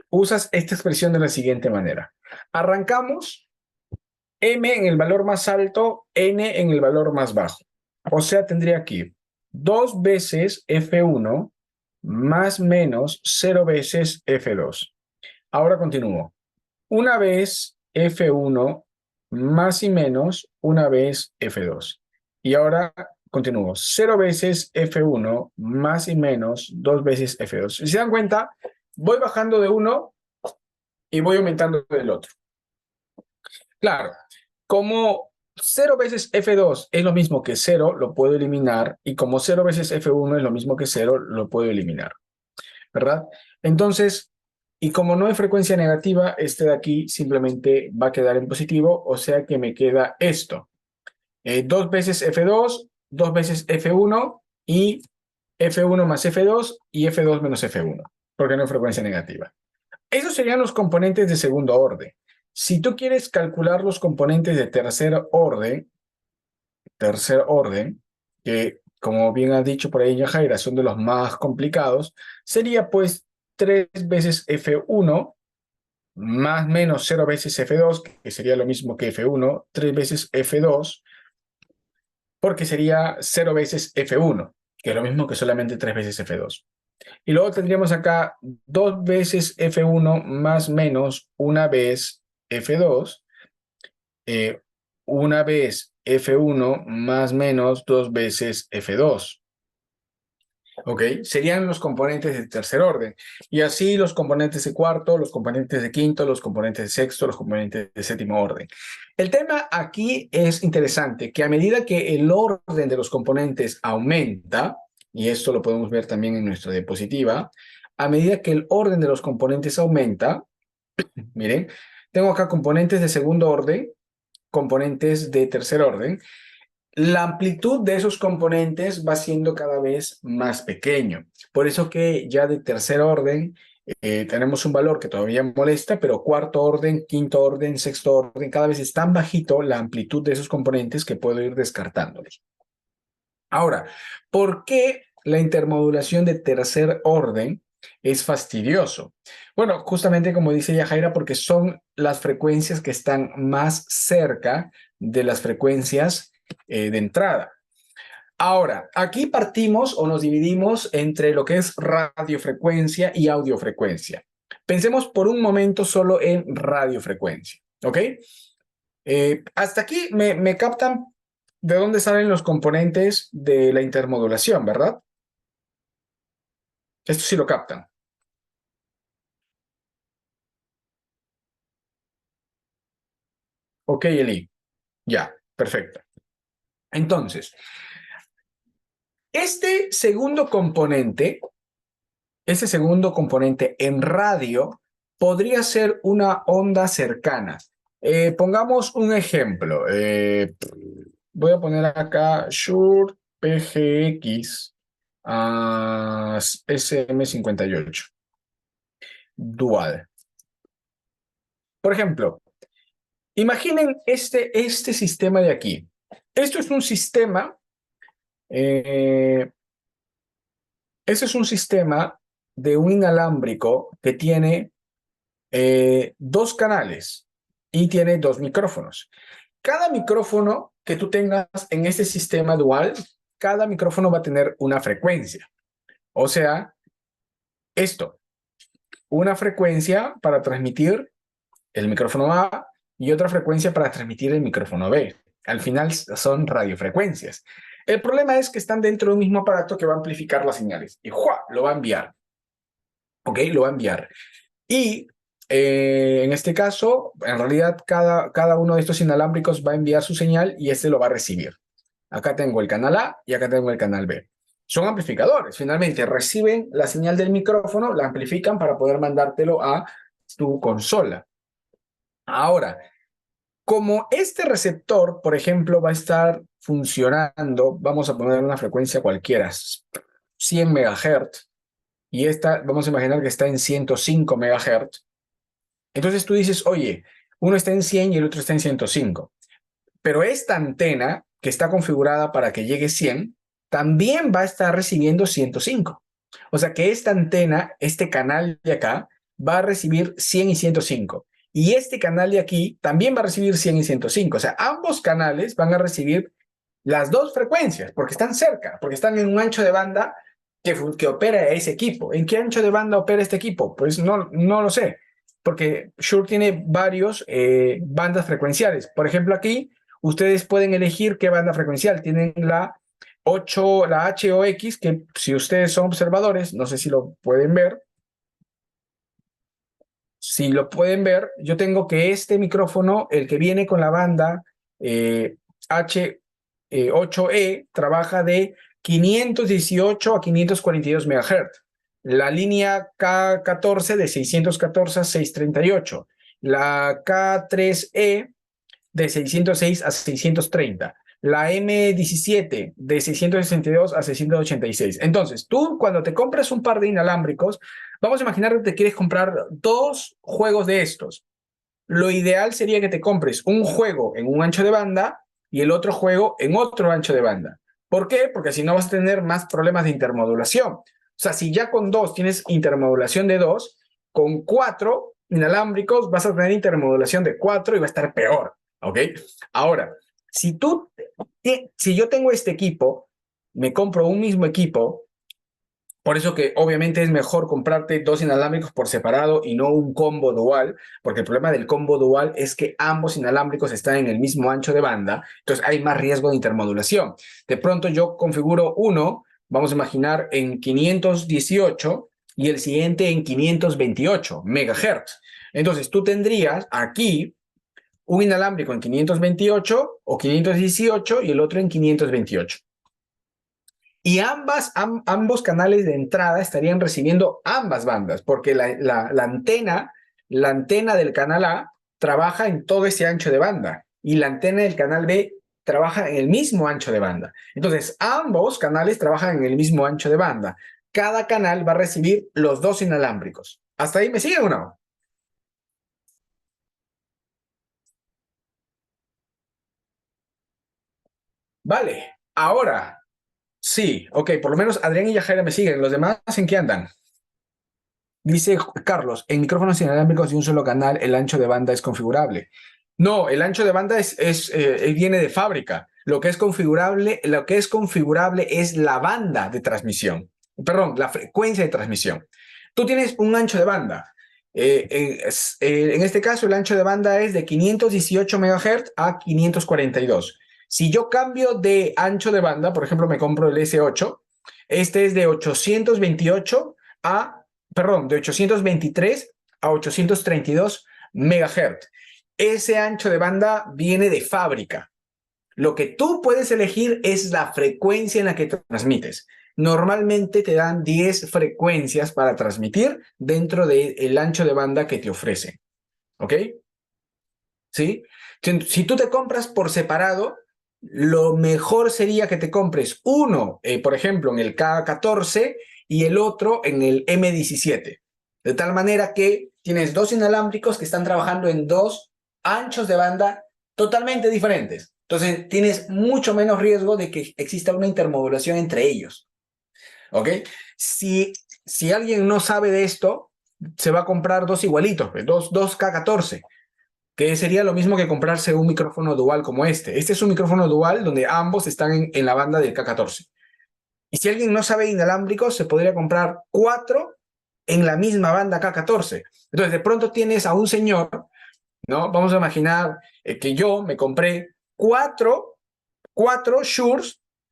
usas esta expresión de la siguiente manera. Arrancamos m en el valor más alto, n en el valor más bajo. O sea, tendría aquí 2 veces f1 más menos 0 veces f2. Ahora continúo. Una vez f1 más y menos una vez f2. Y ahora continúo. 0 veces f1 más y menos 2 veces f2. Si se dan cuenta, voy bajando de uno y voy aumentando del otro. Claro, como 0 veces f2 es lo mismo que 0, lo puedo eliminar. Y como 0 veces f1 es lo mismo que 0, lo puedo eliminar. ¿Verdad? Entonces, y como no hay frecuencia negativa, este de aquí simplemente va a quedar en positivo, o sea que me queda esto. 2 veces F2, 2 veces F1 y F1 más F2 y F2 menos F1, porque no hay frecuencia negativa. Esos serían los componentes de segundo orden. Si tú quieres calcular los componentes de tercer orden, que como bien ha dicho por ahí Yajaira, son de los más complicados, sería pues 3 veces F1 más menos 0 veces F2, que sería lo mismo que F1, 3 veces F2, porque sería 0 veces F1, que es lo mismo que solamente 3 veces F2. Y luego tendríamos acá 2 veces F1 más menos una vez F2, eh, una vez F1 más menos 2 veces F2. ¿Ok? Serían los componentes de tercer orden. Y así los componentes de cuarto, los componentes de quinto, los componentes de sexto, los componentes de séptimo orden. El tema aquí es interesante, que a medida que el orden de los componentes aumenta, y esto lo podemos ver también en nuestra diapositiva, a medida que el orden de los componentes aumenta, miren, tengo acá componentes de segundo orden, componentes de tercer orden, la amplitud de esos componentes va siendo cada vez más pequeño. Por eso que ya de tercer orden tenemos un valor que todavía molesta, pero cuarto orden, quinto orden, sexto orden, cada vez es tan bajito la amplitud de esos componentes que puedo ir descartándolos. Ahora, ¿por qué la intermodulación de tercer orden es fastidioso? Bueno, justamente como dice Yajaira, porque son las frecuencias que están más cerca de las frecuencias de entrada. Ahora, aquí partimos o nos dividimos entre lo que es radiofrecuencia y audiofrecuencia. Pensemos por un momento solo en radiofrecuencia, ¿ok? Hasta aquí me captan de dónde salen los componentes de la intermodulación, ¿verdad? Esto sí lo captan. Ok, Eli. Ya, perfecto. Entonces, este segundo componente en radio podría ser una onda cercana. Pongamos un ejemplo. Voy a poner acá Shure PGX SM58 Dual. Por ejemplo, imaginen este sistema de aquí. Esto es un sistema, eh, este es un sistema de un inalámbrico que tiene dos canales y tiene dos micrófonos. Cada micrófono que tú tengas en este sistema dual, cada micrófono va a tener una frecuencia. O sea, esto, una frecuencia para transmitir el micrófono A y otra frecuencia para transmitir el micrófono B. Al final son radiofrecuencias. El problema es que están dentro de un mismo aparato que va a amplificar las señales. Y ¡jua! Lo va a enviar. ¿Ok? Lo va a enviar. Y en este caso, en realidad, cada uno de estos inalámbricos va a enviar su señal y este lo va a recibir. Acá tengo el canal A y acá tengo el canal B. Son amplificadores. Finalmente, reciben la señal del micrófono, la amplifican para poder mandártelo a tu consola. Ahora, como este receptor, por ejemplo, va a estar funcionando, vamos a poner una frecuencia cualquiera, 100 MHz, y esta, vamos a imaginar que está en 105 MHz. Entonces tú dices, oye, uno está en 100 y el otro está en 105. Pero esta antena, que está configurada para que llegue 100, también va a estar recibiendo 105. O sea que esta antena, este canal de acá, va a recibir 100 y 105. Y este canal de aquí también va a recibir 100 y 105. O sea, ambos canales van a recibir las dos frecuencias, porque están cerca, porque están en un ancho de banda que opera ese equipo. ¿En qué ancho de banda opera este equipo? Pues no lo sé, porque Shure tiene varios bandas frecuenciales. Por ejemplo, aquí ustedes pueden elegir qué banda frecuencial. Tienen la 8, la HOX, que si ustedes son observadores, no sé si lo pueden ver. Si lo pueden ver, yo tengo que este micrófono, el que viene con la banda H8E, trabaja de 518 a 542 MHz. La línea K14 de 614 a 638. La K3E de 606 a 630. La M17 de 662 a 686. Entonces, tú cuando te compras un par de inalámbricos, vamos a imaginar que te quieres comprar dos juegos de estos. Lo ideal sería que te compres un juego en un ancho de banda y el otro juego en otro ancho de banda. ¿Por qué? Porque si no vas a tener más problemas de intermodulación. O sea, si ya con dos tienes intermodulación de dos, con cuatro inalámbricos vas a tener intermodulación de cuatro y va a estar peor. ¿Ok? Ahora, si yo tengo este equipo, me compro un mismo equipo, por eso que obviamente es mejor comprarte dos inalámbricos por separado y no un combo dual, porque el problema del combo dual es que ambos inalámbricos están en el mismo ancho de banda, entonces hay más riesgo de intermodulación. De pronto yo configuro uno, vamos a imaginar en 518 y el siguiente en 528 megahertz. Entonces tú tendrías aquí un inalámbrico en 528 o 518 y el otro en 528. Y ambos canales de entrada estarían recibiendo ambas bandas, porque la antena del canal A trabaja en todo ese ancho de banda y la antena del canal B trabaja en el mismo ancho de banda. Entonces, ambos canales trabajan en el mismo ancho de banda. Cada canal va a recibir los dos inalámbricos. ¿Hasta ahí me siguen o no? Vale, ahora sí, ok, por lo menos Adrián y Yajaira me siguen. ¿Los demás en qué andan? Dice Carlos, en micrófonos inalámbricos de un solo canal, el ancho de banda es configurable. No, el ancho de banda viene de fábrica. Lo que es configurable es la banda de transmisión. Perdón, la frecuencia de transmisión. Tú tienes un ancho de banda. En este caso, el ancho de banda es de 518 MHz a 542. Si yo cambio de ancho de banda, por ejemplo, me compro el S8, este es de 828 a de 823 a 832 MHz. Ese ancho de banda viene de fábrica. Lo que tú puedes elegir es la frecuencia en la que transmites. Normalmente te dan 10 frecuencias para transmitir dentro del ancho de banda que te ofrecen. ¿Ok? ¿Sí? Si tú te compras por separado, lo mejor sería que te compres uno, por ejemplo, en el K14 y el otro en el M17. De tal manera que tienes dos inalámbricos que están trabajando en dos anchos de banda totalmente diferentes. Entonces, tienes mucho menos riesgo de que exista una intermodulación entre ellos. ¿Ok? Si alguien no sabe de esto, se va a comprar dos igualitos, dos K14, que sería lo mismo que comprarse un micrófono dual como este. Este es un micrófono dual donde ambos están en la banda del K14. Y si alguien no sabe inalámbricos, se podría comprar 4 en la misma banda K14. Entonces, de pronto tienes a un señor, ¿no? Vamos a imaginar que yo me compré 4 Shure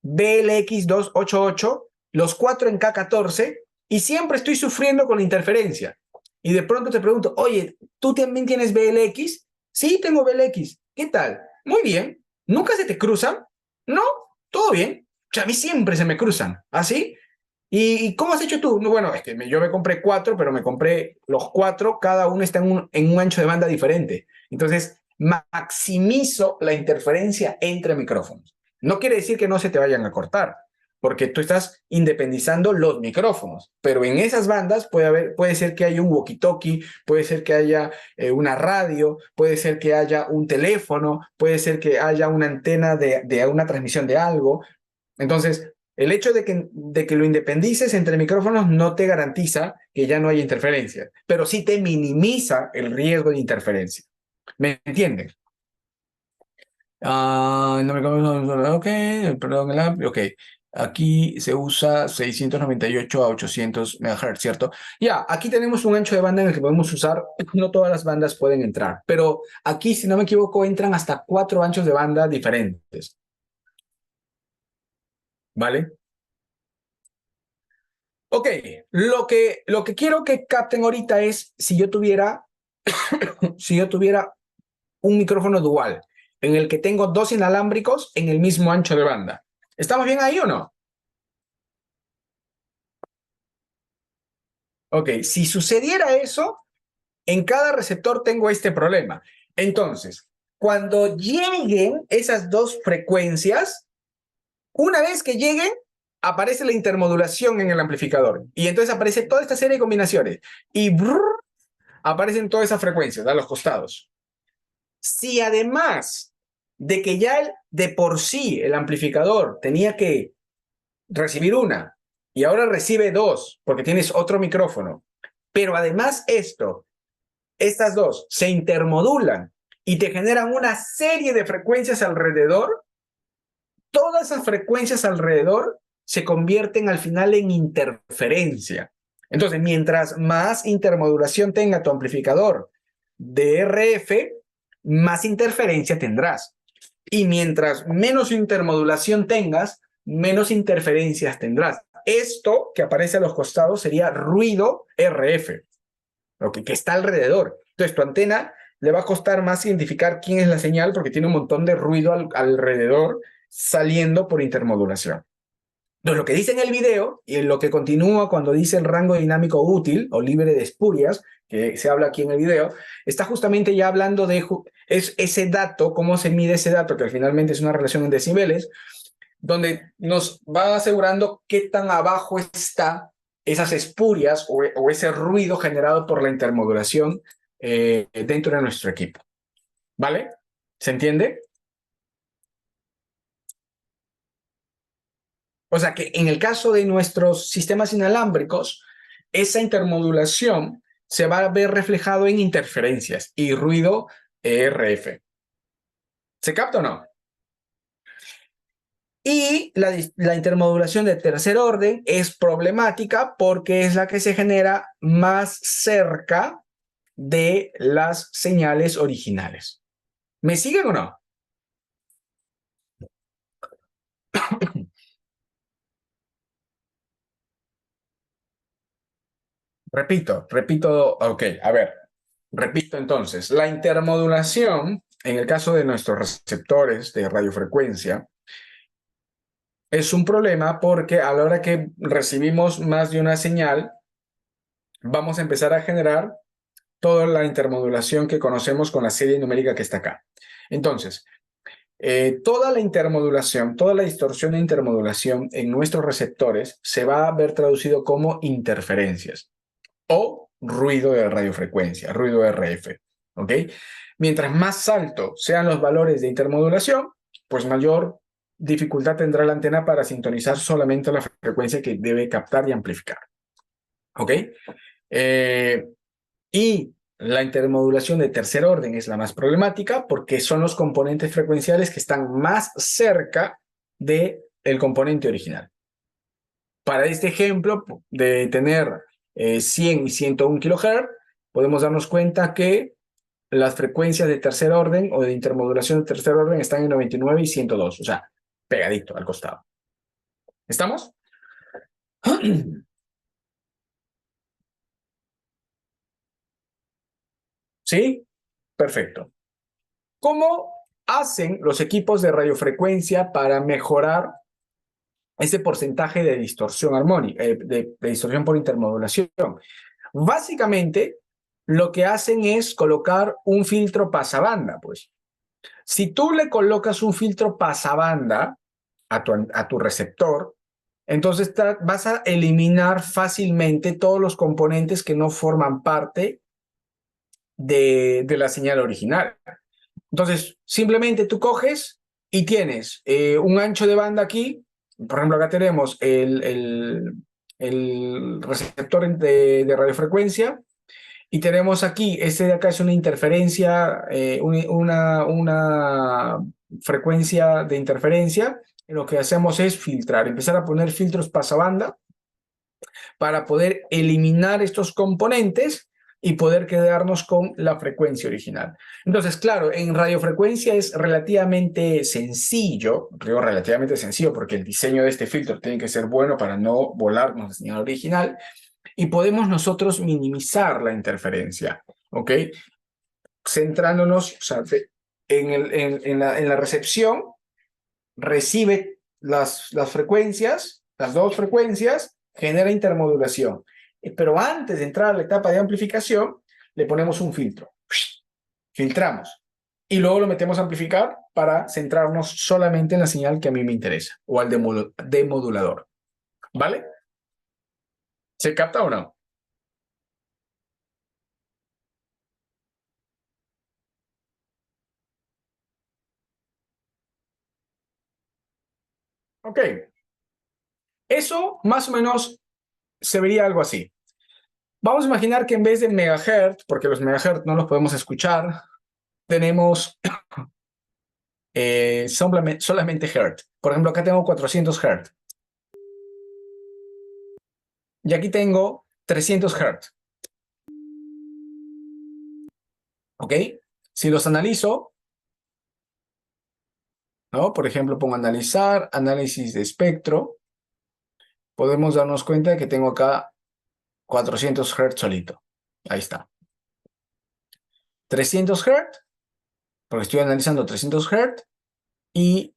BLX288, los 4 en K14, y siempre estoy sufriendo con la interferencia. Y de pronto te pregunto, oye, ¿tú también tienes BLX? Sí, tengo BLX. ¿Qué tal? Muy bien. ¿Nunca se te cruzan? No, todo bien. O sea, a mí siempre se me cruzan. ¿Así? ¿Y cómo has hecho tú? No, bueno, es que yo me compré 4, pero me compré los 4, cada uno está en un ancho de banda diferente. Entonces, maximizo la interferencia entre micrófonos. No quiere decir que no se te vayan a cortar, porque tú estás independizando los micrófonos, pero en esas bandas puede ser que haya un walkie-talkie, puede ser que haya una radio, puede ser que haya un teléfono, puede ser que haya una antena de una transmisión de algo. Entonces, el hecho de que lo independices entre micrófonos no te garantiza que ya no haya interferencia, pero sí te minimiza el riesgo de interferencia. ¿Me entienden? Ok, perdón, ok. Aquí se usa 698 a 800 MHz, ¿cierto? Ya, aquí tenemos un ancho de banda en el que podemos usar, no todas las bandas pueden entrar, pero aquí, si no me equivoco, entran hasta 4 anchos de banda diferentes, ¿vale? Ok, lo que quiero que capten ahorita es si yo tuviera un micrófono dual en el que tengo dos inalámbricos en el mismo ancho de banda. ¿Estamos bien ahí o no? Ok, si sucediera eso, en cada receptor tengo este problema. Entonces, cuando lleguen esas dos frecuencias, una vez que lleguen, aparece la intermodulación en el amplificador. Y entonces aparece toda esta serie de combinaciones. Y aparecen todas esas frecuencias a los costados. Si además de que ya de por sí el amplificador tenía que recibir una y ahora recibe dos porque tienes otro micrófono, pero además estas dos se intermodulan y te generan una serie de frecuencias alrededor, todas esas frecuencias alrededor se convierten al final en interferencia. Entonces, mientras más intermodulación tenga tu amplificador de RF, más interferencia tendrás. Y mientras menos intermodulación tengas, menos interferencias tendrás. Esto que aparece a los costados sería ruido RF, lo que está alrededor. Entonces, tu antena le va a costar más identificar quién es la señal porque tiene un montón de ruido alrededor saliendo por intermodulación. Entonces, lo que dice en el video y en lo que continúa cuando dice el rango dinámico útil o libre de espurias, que se habla aquí en el video, está justamente ya hablando de ese dato, cómo se mide ese dato, que finalmente es una relación en decibeles, donde nos va asegurando qué tan abajo está esas espurias o ese ruido generado por la intermodulación dentro de nuestro equipo. ¿Vale? ¿Se entiende? O sea que en el caso de nuestros sistemas inalámbricos, esa intermodulación se va a ver reflejado en interferencias y ruido RF. ¿Se capta o no? Y la intermodulación de tercer orden es problemática porque es la que se genera más cerca de las señales originales. ¿Me siguen o no? Repito, ok, a ver, repito entonces, la intermodulación, en el caso de nuestros receptores de radiofrecuencia, es un problema porque a la hora que recibimos más de una señal, vamos a empezar a generar toda la intermodulación que conocemos con la serie numérica que está acá. Entonces, toda la intermodulación, toda la distorsión de intermodulación en nuestros receptores se va a ver traducido como interferencias o ruido de radiofrecuencia, ruido RF, ¿ok? Mientras más alto sean los valores de intermodulación, pues mayor dificultad tendrá la antena para sintonizar solamente la frecuencia que debe captar y amplificar, ¿ok? Y la intermodulación de tercer orden es la más problemática porque son los componentes frecuenciales que están más cerca del componente original. Para este ejemplo de tener 100 y 101 kHz, podemos darnos cuenta que las frecuencias de tercer orden o de intermodulación de tercer orden están en 99 y 102, o sea, pegadito al costado. ¿Estamos? ¿Sí? Perfecto. ¿Cómo hacen los equipos de radiofrecuencia para mejorar ese porcentaje de distorsión armónica, de distorsión por intermodulación? Básicamente, lo que hacen es colocar un filtro pasabanda, pues. Si tú le colocas un filtro pasabanda a tu receptor, entonces vas a eliminar fácilmente todos los componentes que no forman parte de la señal original. Entonces, simplemente tú coges y tienes un ancho de banda aquí. Por ejemplo, acá tenemos el receptor de radiofrecuencia y tenemos aquí, este de acá es una interferencia, una frecuencia de interferencia. Lo que hacemos es filtrar, empezar a poner filtros pasabanda para poder eliminar estos componentes y poder quedarnos con la frecuencia original. Entonces, claro, en radiofrecuencia es relativamente sencillo, digo relativamente sencillo porque el diseño de este filtro tiene que ser bueno para no volarnos la señal original y podemos nosotros minimizar la interferencia, ¿ok? Centrándonos, o sea, en la recepción, recibe las frecuencias, las dos frecuencias, genera intermodulación. Pero antes de entrar a la etapa de amplificación, le ponemos un filtro. Filtramos. Y luego lo metemos a amplificar para centrarnos solamente en la señal que a mí me interesa, o al demodulador. ¿Vale? ¿Se capta o no? Ok. Eso más o menos se vería algo así. Vamos a imaginar que en vez de megahertz, porque los megahertz no los podemos escuchar, tenemos solamente hertz. Por ejemplo, acá tengo 400 hertz. Y aquí tengo 300 hertz. ¿Ok? Si los analizo, ¿no? Por ejemplo, pongo analizar, análisis de espectro, podemos darnos cuenta de que tengo acá 400 hertz solito. Ahí está. 300 hertz, porque estoy analizando 300 hertz, y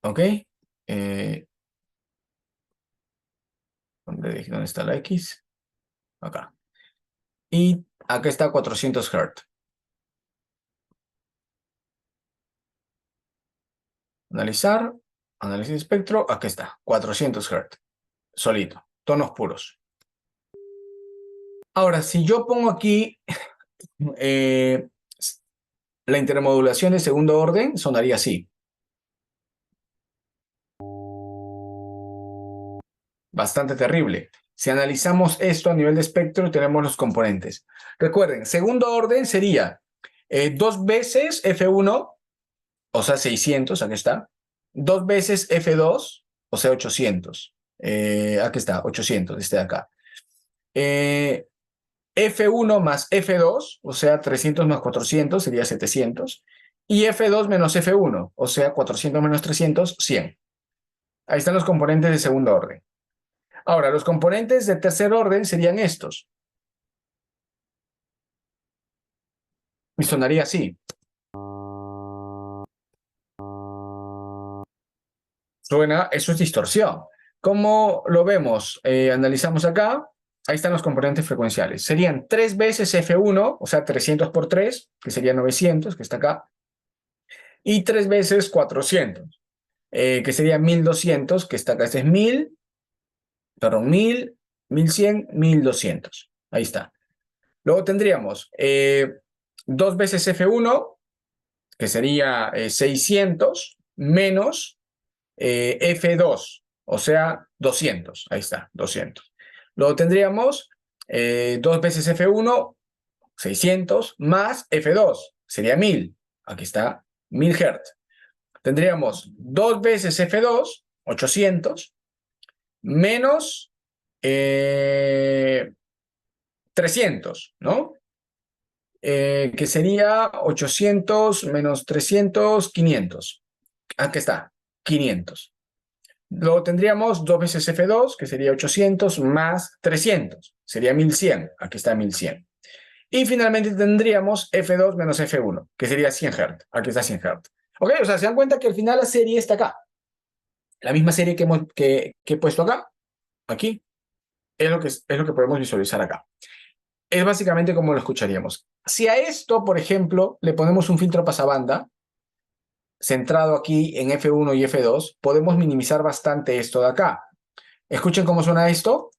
¿Ok? ¿Dónde está la X? Acá. Y acá está 400 Hz. Analizar, análisis de espectro, aquí está, 400 Hz, solito, tonos puros. Ahora, si yo pongo aquí eh, la intermodulación de segundo orden, sonaría así. Bastante terrible. Si analizamos esto a nivel de espectro, tenemos los componentes. Recuerden, segundo orden sería 2 veces F1, o sea, 600, aquí está. 2 veces F2, o sea, 800. Aquí está, 800, este de acá. F1 más F2, o sea, 300 más 400 sería 700. Y F2 menos F1, o sea, 400 menos 300, 100. Ahí están los componentes de segundo orden. Ahora, los componentes de tercer orden serían estos. Y sonaría así. Suena, eso es distorsión. ¿Cómo lo vemos? Analizamos acá. Ahí están los componentes frecuenciales. Serían 3 veces F1, o sea, 300 por 3, que sería 900, que está acá. Y 3 veces 400, que sería 1200, que está acá. Este es 1000, perdón, 1000, 1100, 1200. Ahí está. Luego tendríamos 2 veces F1, que sería 600, menos F2, o sea, 200. Ahí está, 200. Luego tendríamos 2 veces F1, 600, más F2, sería 1000. Aquí está, 1000 Hz. Tendríamos 2 veces F2, 800, menos 300, ¿no? Que sería 800 menos 300, 500. Aquí está, 500. Luego tendríamos 2 veces F2, que sería 800, más 300, sería 1100. Aquí está 1100. Y finalmente tendríamos F2 menos F1, que sería 100 Hz. Aquí está 100 Hz. ¿Ok? O sea, se dan cuenta que al final la serie está acá. La misma serie que he puesto acá, aquí, es lo que podemos visualizar acá. Es básicamente como lo escucharíamos. Si a esto, por ejemplo, le ponemos un filtro pasabanda, centrado aquí en F1 y F2, podemos minimizar bastante esto de acá. Escuchen cómo suena esto.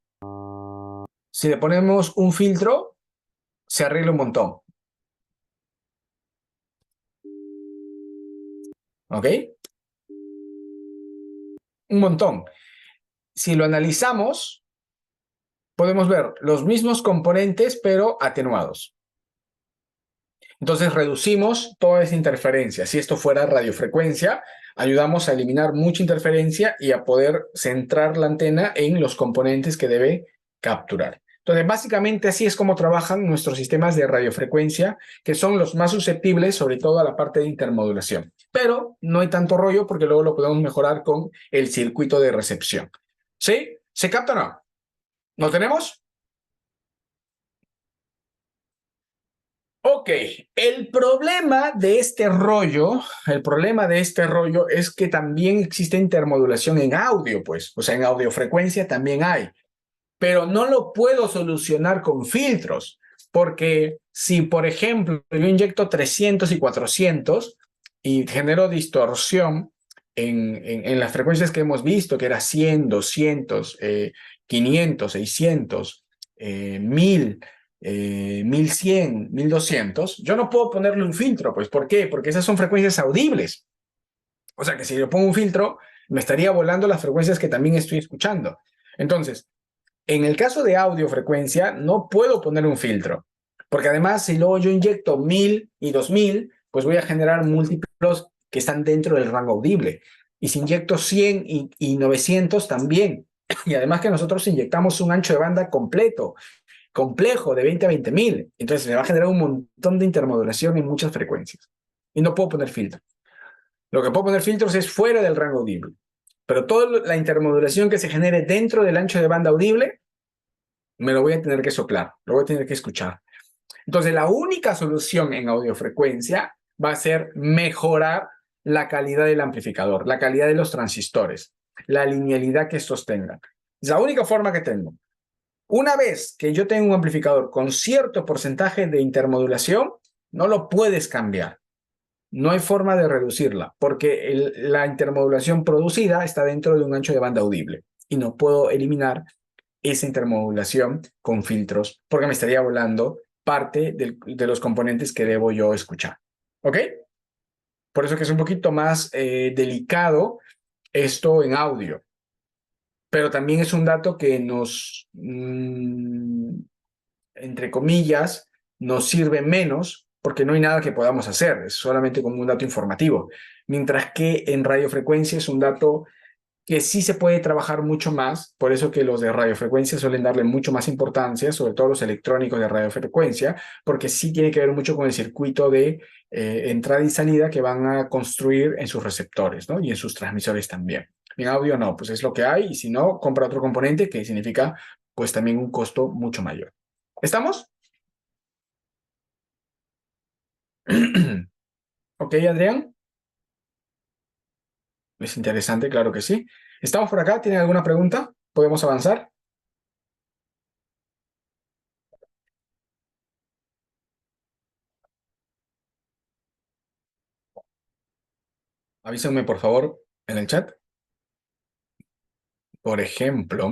Si le ponemos un filtro, se arregla un montón. ¿Ok? Un montón. Si lo analizamos, podemos ver los mismos componentes, pero atenuados. Entonces reducimos toda esa interferencia. Si esto fuera radiofrecuencia, ayudamos a eliminar mucha interferencia y a poder centrar la antena en los componentes que debe capturar. Entonces, básicamente así es como trabajan nuestros sistemas de radiofrecuencia, que son los más susceptibles, sobre todo a la parte de intermodulación. Pero no hay tanto rollo porque luego lo podemos mejorar con el circuito de recepción. ¿Sí? ¿Se capta o no? ¿Lo tenemos? Ok, el problema de este rollo, es que también existe intermodulación en audio, pues, o sea, en audiofrecuencia también hay, pero no lo puedo solucionar con filtros, porque si, por ejemplo, yo inyecto 300 y 400 y genero distorsión en las frecuencias que hemos visto, que era 100, 200, 500, 600, 1000, 1100, 1200, yo no puedo ponerle un filtro, pues, ¿por qué? Porque esas son frecuencias audibles. O sea que si yo pongo un filtro, me estaría volando las frecuencias que también estoy escuchando. Entonces, en el caso de audiofrecuencia, no puedo poner un filtro, porque además, si luego yo inyecto 1000 y 2000, pues voy a generar múltiplos que están dentro del rango audible. Y si inyecto 100 y 900 también. Y además que nosotros inyectamos un ancho de banda completo, complejo, de 20 a 20.000. Entonces me va a generar un montón de intermodulación en muchas frecuencias. Y no puedo poner filtros. Lo que puedo poner filtros es fuera del rango audible. Pero toda la intermodulación que se genere dentro del ancho de banda audible, me lo voy a tener que soplar, lo voy a tener que escuchar. Entonces, la única solución en audiofrecuencia va a ser mejorar la calidad del amplificador, la calidad de los transistores, la linealidad que estos tengan. Es la única forma que tengo. Una vez que yo tengo un amplificador con cierto porcentaje de intermodulación, no lo puedes cambiar. No hay forma de reducirla, porque la intermodulación producida está dentro de un ancho de banda audible y no puedo eliminar esa intermodulación con filtros porque me estaría volando parte de los componentes que debo yo escuchar. ¿Ok? Por eso que es un poquito más delicado esto en audio. Pero también es un dato que nos, entre comillas, nos sirve menos porque no hay nada que podamos hacer, es solamente como un dato informativo. Mientras que en radiofrecuencia es un dato que sí se puede trabajar mucho más, por eso que los de radiofrecuencia suelen darle mucho más importancia, sobre todo los electrónicos de radiofrecuencia, porque sí tiene que ver mucho con el circuito de entrada y salida que van a construir en sus receptores, ¿no? Y en sus transmisores también. En audio no, pues es lo que hay, y si no, compra otro componente que significa pues también un costo mucho mayor. ¿Estamos? Ok, Adrián. Es interesante, claro que sí. ¿Estamos por acá? ¿Tienen alguna pregunta? ¿Podemos avanzar? Avísenme, por favor, en el chat. Por ejemplo,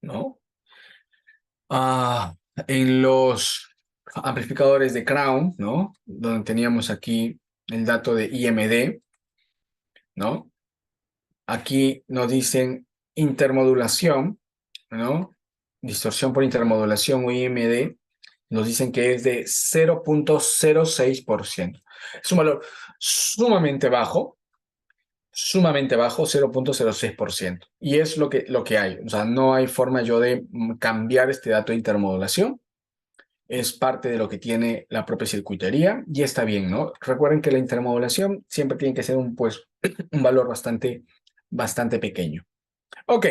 ¿no? En los amplificadores de Crown, ¿no? Donde teníamos aquí el dato de IMD, ¿no? Aquí nos dicen intermodulación, ¿no? Distorsión por intermodulación o IMD, nos dicen que es de 0.06%. Es un valor sumamente bajo, 0.06%. Y es lo que hay. O sea, no hay forma yo de cambiar este dato de intermodulación. Es parte de lo que tiene la propia circuitería y está bien, ¿no? Recuerden que la intermodulación siempre tiene que ser pues, un valor bastante pequeño. Ok,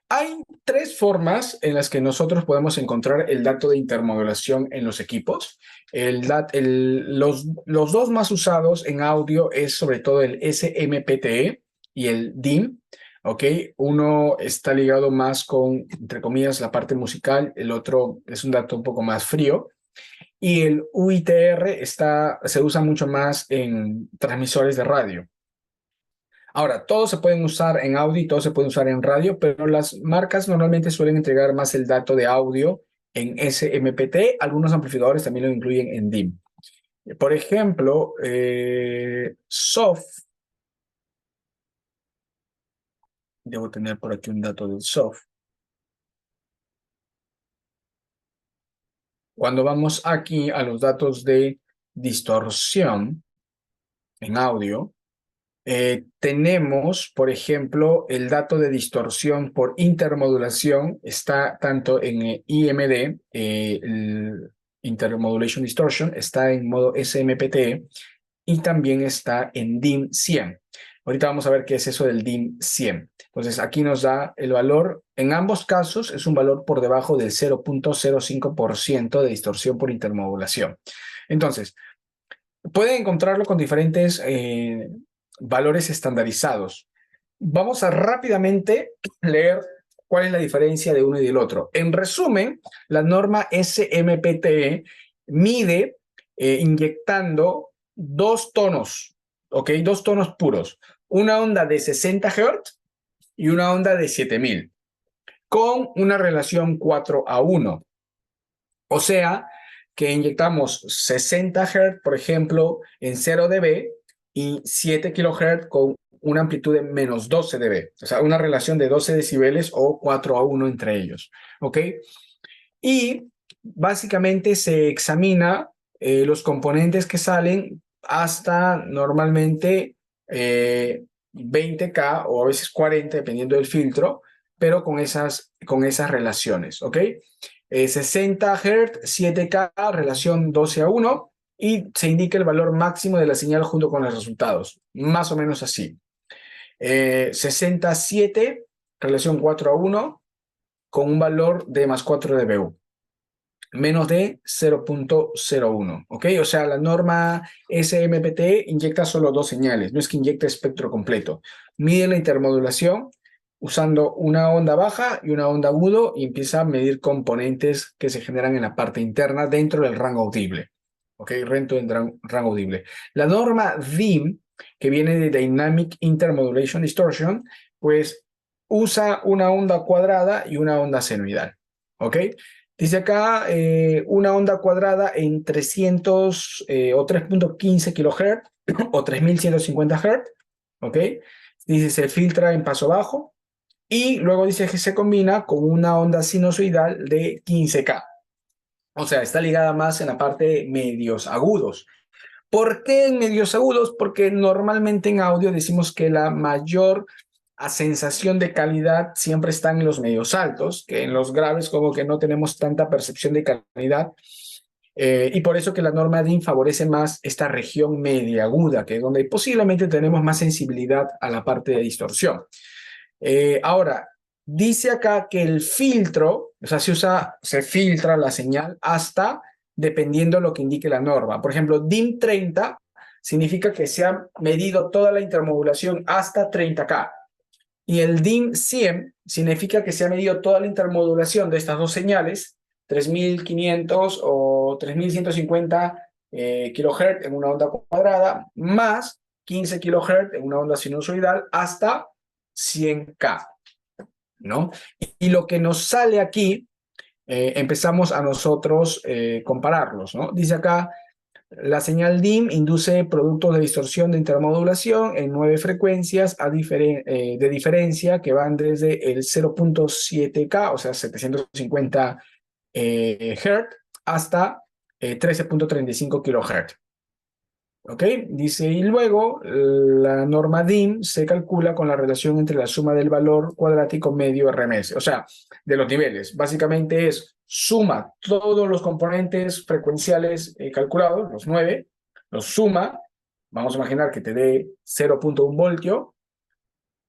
hay tres formas en las que nosotros podemos encontrar el dato de intermodulación en los equipos. Los dos más usados en audio es sobre todo el SMPTE y el DIM. ¿Ok? Uno está ligado más con, entre comillas, la parte musical, el otro es un dato un poco más frío. Y el UITR se usa mucho más en transmisores de radio. Ahora, todos se pueden usar en audio y todos se pueden usar en radio, pero las marcas normalmente suelen entregar más el dato de audio en SMPT. Algunos amplificadores también lo incluyen en DIM. Por ejemplo, SOF. Debo tener por aquí un dato del SOF. Cuando vamos aquí a los datos de distorsión en audio, tenemos, por ejemplo, el dato de distorsión por intermodulación, está tanto en IMD, el Intermodulation Distortion, está en modo SMPTE y también está en DIM 100. Ahorita vamos a ver qué es eso del DIM 100. Entonces, aquí nos da el valor, en ambos casos es un valor por debajo del 0.05% de distorsión por intermodulación. Entonces, pueden encontrarlo con diferentes valores estandarizados. Vamos a rápidamente leer cuál es la diferencia de uno y del otro. En resumen, la norma SMPTE mide inyectando dos tonos, ¿ok? Dos tonos puros. Una onda de 60 Hz y una onda de 7000, con una relación 4:1. O sea, que inyectamos 60 Hz, por ejemplo, en 0 dB y 7 kHz con una amplitud de menos 12 dB. O sea, una relación de 12 decibeles o 4:1 entre ellos. ¿Ok? Y básicamente se examina los componentes que salen hasta normalmente 20K o a veces 40, dependiendo del filtro, pero con esas relaciones. ¿Ok? 60 Hz, 7K, relación 12:1, y se indica el valor máximo de la señal junto con los resultados. Más o menos así. 67, relación 4:1, con un valor de más 4 dBU. menos de 0.01, ¿ok? O sea, la norma SMPTE inyecta solo dos señales, no es que inyecte espectro completo. Mide la intermodulación usando una onda baja y una onda agudo y empieza a medir componentes que se generan en la parte interna dentro del rango audible, ¿ok? Dentro del rango audible. La norma DIM, que viene de Dynamic Intermodulation Distortion, pues usa una onda cuadrada y una onda senoidal, ¿ok? Dice acá una onda cuadrada en 300 o 3.15 kHz o 3150 Hz, ¿ok? Dice se filtra en paso bajo y luego dice que se combina con una onda sinusoidal de 15K. O sea, está ligada más en la parte de medios agudos. ¿Por qué en medios agudos? Porque normalmente en audio decimos que la mayor sensación de calidad siempre está en los medios altos, que en los graves como que no tenemos tanta percepción de calidad. Y por eso que la norma DIN favorece más esta región media aguda, que es donde posiblemente tenemos más sensibilidad a la parte de distorsión. Ahora, dice acá que el filtro, o sea, se filtra la señal hasta dependiendo de lo que indique la norma. Por ejemplo, DIN 30 significa que se ha medido toda la intermodulación hasta 30K. Y el DIM 100 significa que se ha medido toda la intermodulación de estas dos señales, 3500 o 3150 kHz en una onda cuadrada, más 15 kHz en una onda sinusoidal, hasta 100K, ¿no? Y lo que nos sale aquí, empezamos a nosotros compararlos, ¿no? Dice acá, la señal DIM induce productos de distorsión de intermodulación en 9 frecuencias de diferencia que van desde el 0.7K, o sea, 750 Hz, hasta 13.35 kHz. ¿Ok? Dice, y luego la norma DIM se calcula con la relación entre la suma del valor cuadrático medio RMS, o sea, de los niveles. Básicamente es suma todos los componentes frecuenciales calculados, los 9, los suma, vamos a imaginar que te dé 0.1 voltio,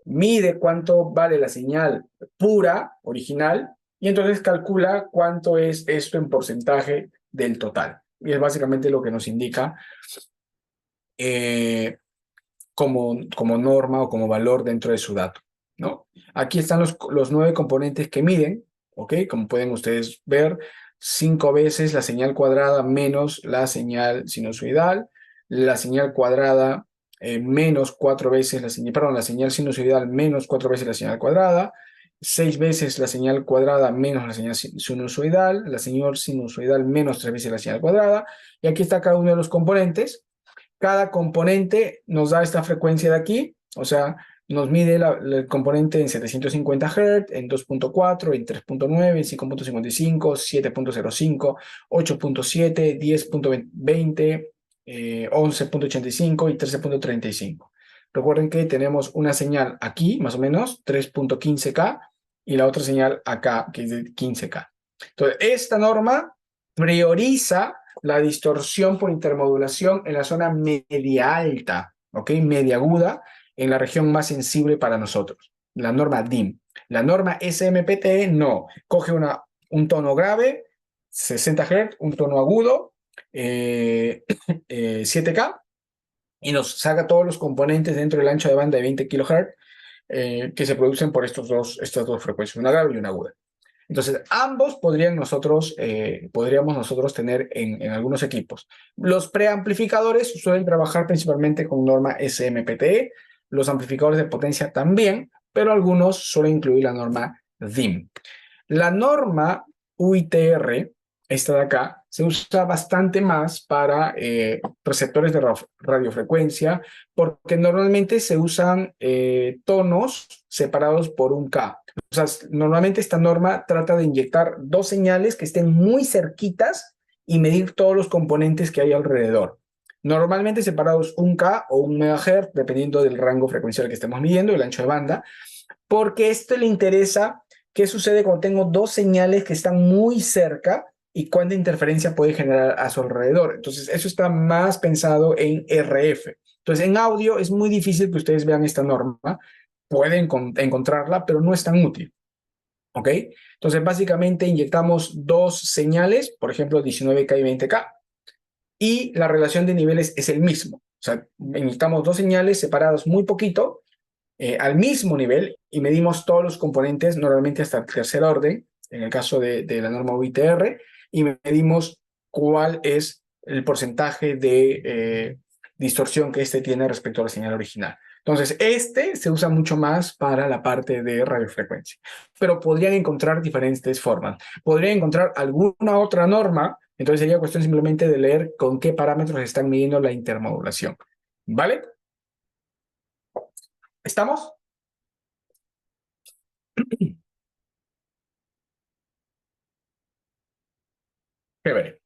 mide cuánto vale la señal pura, original, y entonces calcula cuánto es esto en porcentaje del total. Y es básicamente lo que nos indica eh, como norma o como valor dentro de su dato, ¿no? Aquí están los 9 componentes que miden, ¿ok? Como pueden ustedes ver, 5 veces la señal cuadrada menos la señal sinusoidal, la señal cuadrada menos 4 veces la señal, perdón, la señal sinusoidal menos 4 veces la señal cuadrada, 6 veces la señal cuadrada menos la señal sinusoidal, la señal sinusoidal menos 3 veces la señal cuadrada, y aquí está cada uno de los componentes. Cada componente nos da esta frecuencia de aquí, o sea, nos mide el componente en 750 Hz, en 2.4, en 3.9, en 5.55, 7.05, 8.7, 10.20, 11.85 y 13.35. Recuerden que tenemos una señal aquí, más o menos, 3.15K, y la otra señal acá, que es de 15K. Entonces, esta norma prioriza la distorsión por intermodulación en la zona media alta, ¿ok? Media aguda, en la región más sensible para nosotros, la norma DIM. La norma SMPTE no, coge un tono grave, 60 Hz, un tono agudo, 7K, y nos saca todos los componentes dentro del ancho de banda de 20 kHz que se producen por estas dos frecuencias, una grave y una aguda. Entonces, ambos podríamos nosotros tener en algunos equipos. Los preamplificadores suelen trabajar principalmente con norma SMPTE, los amplificadores de potencia también, pero algunos suelen incluir la norma DIM. La norma UITR, esta de acá, se usa bastante más para receptores de radiofrecuencia porque normalmente se usan tonos separados por un K. O sea, normalmente esta norma trata de inyectar dos señales que estén muy cerquitas y medir todos los componentes que hay alrededor. Normalmente separados un K o un megahertz, dependiendo del rango frecuencial que estemos midiendo, el ancho de banda, porque esto le interesa qué sucede cuando tengo dos señales que están muy cerca y cuánta interferencia puede generar a su alrededor. Entonces, eso está más pensado en RF. Entonces, en audio es muy difícil que ustedes vean esta norma. Pueden encontrarla, pero no es tan útil. ¿Ok? Entonces, básicamente inyectamos dos señales, por ejemplo, 19K y 20K, y la relación de niveles es el mismo. O sea, inyectamos dos señales separadas muy poquito, al mismo nivel, y medimos todos los componentes, normalmente hasta el tercer orden, en el caso de la norma UITR, y medimos cuál es el porcentaje de distorsión que este tiene respecto a la señal original. Entonces, este se usa mucho más para la parte de radiofrecuencia, pero podrían encontrar diferentes formas. Podrían encontrar alguna otra norma, entonces sería cuestión simplemente de leer con qué parámetros están midiendo la intermodulación. ¿Vale? ¿Estamos? Chévere.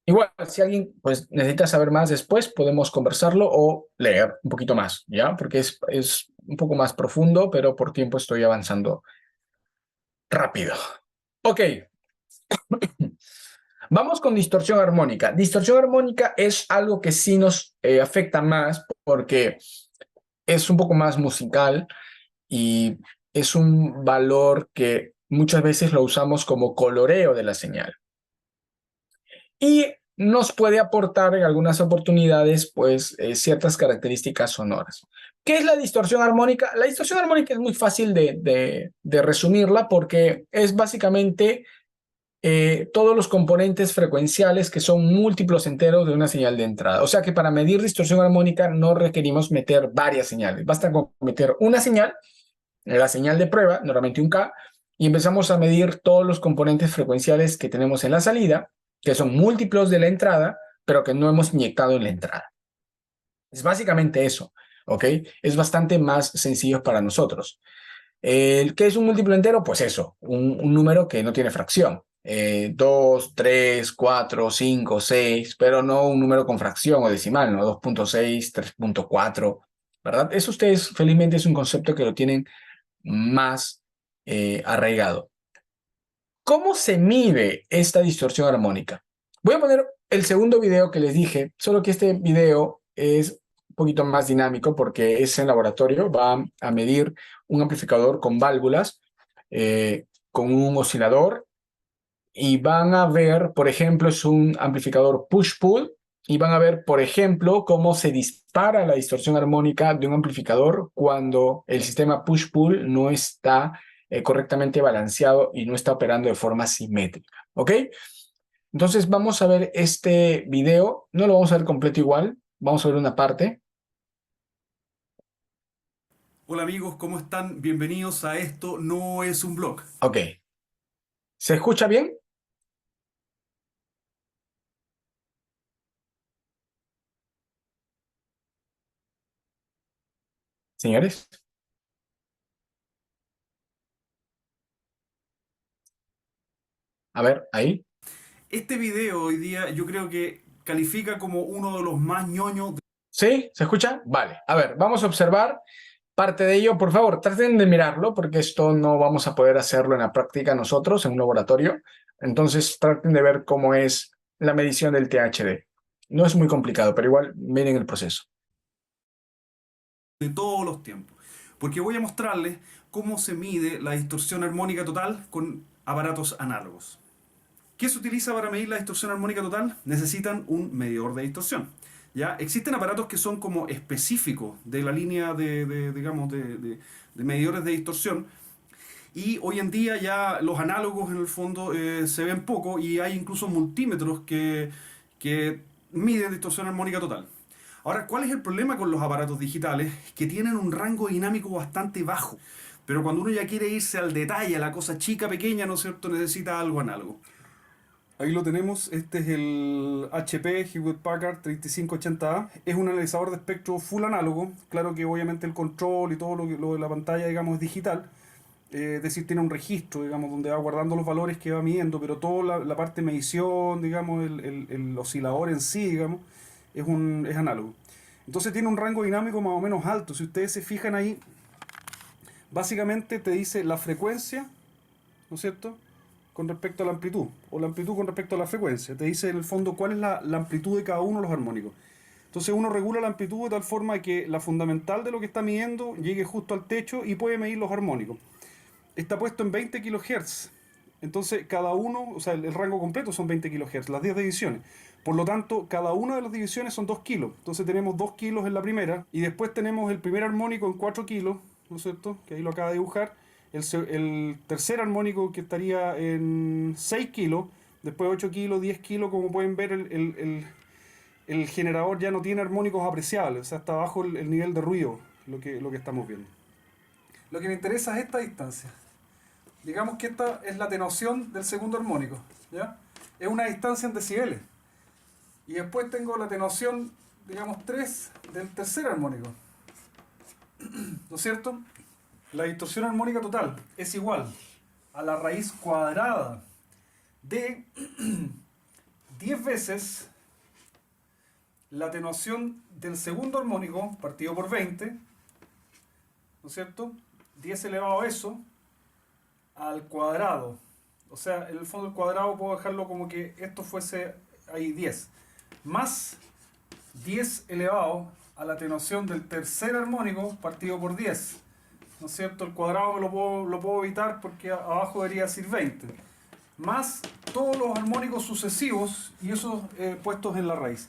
Igual, si alguien pues, necesita saber más después, podemos conversarlo o leer un poquito más, ¿ya? Porque es un poco más profundo, pero por tiempo estoy avanzando rápido. Ok, vamos con distorsión armónica. Distorsión armónica es algo que sí nos afecta más porque es un poco más musical y es un valor que muchas veces lo usamos como coloreo de la señal. Y nos puede aportar en algunas oportunidades pues ciertas características sonoras. ¿Qué es la distorsión armónica? La distorsión armónica es muy fácil de resumirla porque es básicamente todos los componentes frecuenciales que son múltiplos enteros de una señal de entrada. O sea que para medir distorsión armónica no requerimos meter varias señales, basta con meter una señal, la señal de prueba, normalmente un K, y empezamos a medir todos los componentes frecuenciales que tenemos en la salida, que son múltiplos de la entrada, pero que no hemos inyectado en la entrada. Es básicamente eso, ¿ok? Es bastante más sencillo para nosotros. ¿Qué es un múltiplo entero? Pues eso, un número que no tiene fracción. 2, 3, 4, 5, 6, pero no un número con fracción o decimal, ¿no? 2.6, 3.4, ¿verdad? Eso ustedes felizmente es un concepto que lo tienen más arraigado. ¿Cómo se mide esta distorsión armónica? Voy a poner el segundo video que les dije, solo que este video es un poquito más dinámico porque es en laboratorio, va a medir un amplificador con válvulas, con un oscilador, y van a ver, por ejemplo, es un amplificador push-pull, y van a ver, por ejemplo, cómo se dispara la distorsión armónica de un amplificador cuando el sistema push-pull no está correctamente balanceado y no está operando de forma simétrica. ¿Ok? Entonces vamos a ver este video. No lo vamos a ver completo igual. Vamos a ver una parte. Hola amigos, ¿cómo están? Bienvenidos a Esto No es un blog. Ok. ¿Se escucha bien? Señores. A ver, ahí. Este video hoy día yo creo que califica como uno de los más ñoños. ¿Sí? ¿Se escucha? Vale. A ver, vamos a observar parte de ello. Por favor, traten de mirarlo porque esto no vamos a poder hacerlo en la práctica nosotros, en un laboratorio. Entonces, traten de ver cómo es la medición del THD. No es muy complicado, pero igual miren el proceso. De todos los tiempos. Porque voy a mostrarles cómo se mide la distorsión armónica total con aparatos análogos. ¿Qué se utiliza para medir la distorsión armónica total? Necesitan un medidor de distorsión. ¿Ya? Existen aparatos que son como específicos de la línea digamos, de medidores de distorsión. Y hoy en día ya los análogos en el fondo se ven poco y hay incluso multímetros que miden distorsión armónica total. Ahora, ¿cuál es el problema con los aparatos digitales? Que tienen un rango dinámico bastante bajo. Pero cuando uno ya quiere irse al detalle, a la cosa chica, pequeña, ¿no es cierto? Necesita algo análogo. Ahí lo tenemos, este es el HP Hewlett Packard 3580A. Es un analizador de espectro full análogo. Claro que obviamente el control y todo lo de la pantalla, digamos, es digital. Es decir, tiene un registro, digamos, donde va guardando los valores que va midiendo, pero toda la parte de medición, digamos, el oscilador en sí, digamos, es análogo. Entonces tiene un rango dinámico más o menos alto. Si ustedes se fijan ahí, básicamente te dice la frecuencia, ¿no es cierto?, con respecto a la amplitud, o la amplitud con respecto a la frecuencia. Te dice en el fondo cuál es la amplitud de cada uno de los armónicos. Entonces uno regula la amplitud de tal forma que la fundamental de lo que está midiendo llegue justo al techo y puede medir los armónicos. está puesto en 20 kHz. Entonces, cada uno, o sea, el rango completo son 20 kHz, las 10 divisiones. Por lo tanto, cada una de las divisiones son 2 kilos. Entonces tenemos 2 kilos en la primera. Y después tenemos el primer armónico en 4 kilos, ¿no es cierto? Que ahí lo acaba de dibujar. El tercer armónico que estaría en 6 kilos. Después 8 kilos, 10 kilos. Como pueden ver, el generador ya no tiene armónicos apreciables. O sea, está bajo el nivel de ruido, lo que estamos viendo. Lo que me interesa es esta distancia. Digamos que esta es la atenuación del segundo armónico, ¿ya? Es una distancia en decibeles. Y después tengo la atenuación, digamos, 3 del tercer armónico. ¿No es cierto? La distorsión armónica total es igual a la raíz cuadrada de 10 veces la atenuación del segundo armónico partido por 20, ¿no es cierto? 10 elevado a eso al cuadrado. O sea, en el fondo el cuadrado puedo dejarlo como que esto fuese ahí 10. Más 10 elevado a la atenuación del tercer armónico partido por 10. ¿No es cierto? El cuadrado lo puedo evitar porque abajo debería decir 20. Más todos los armónicos sucesivos y esos puestos en la raíz.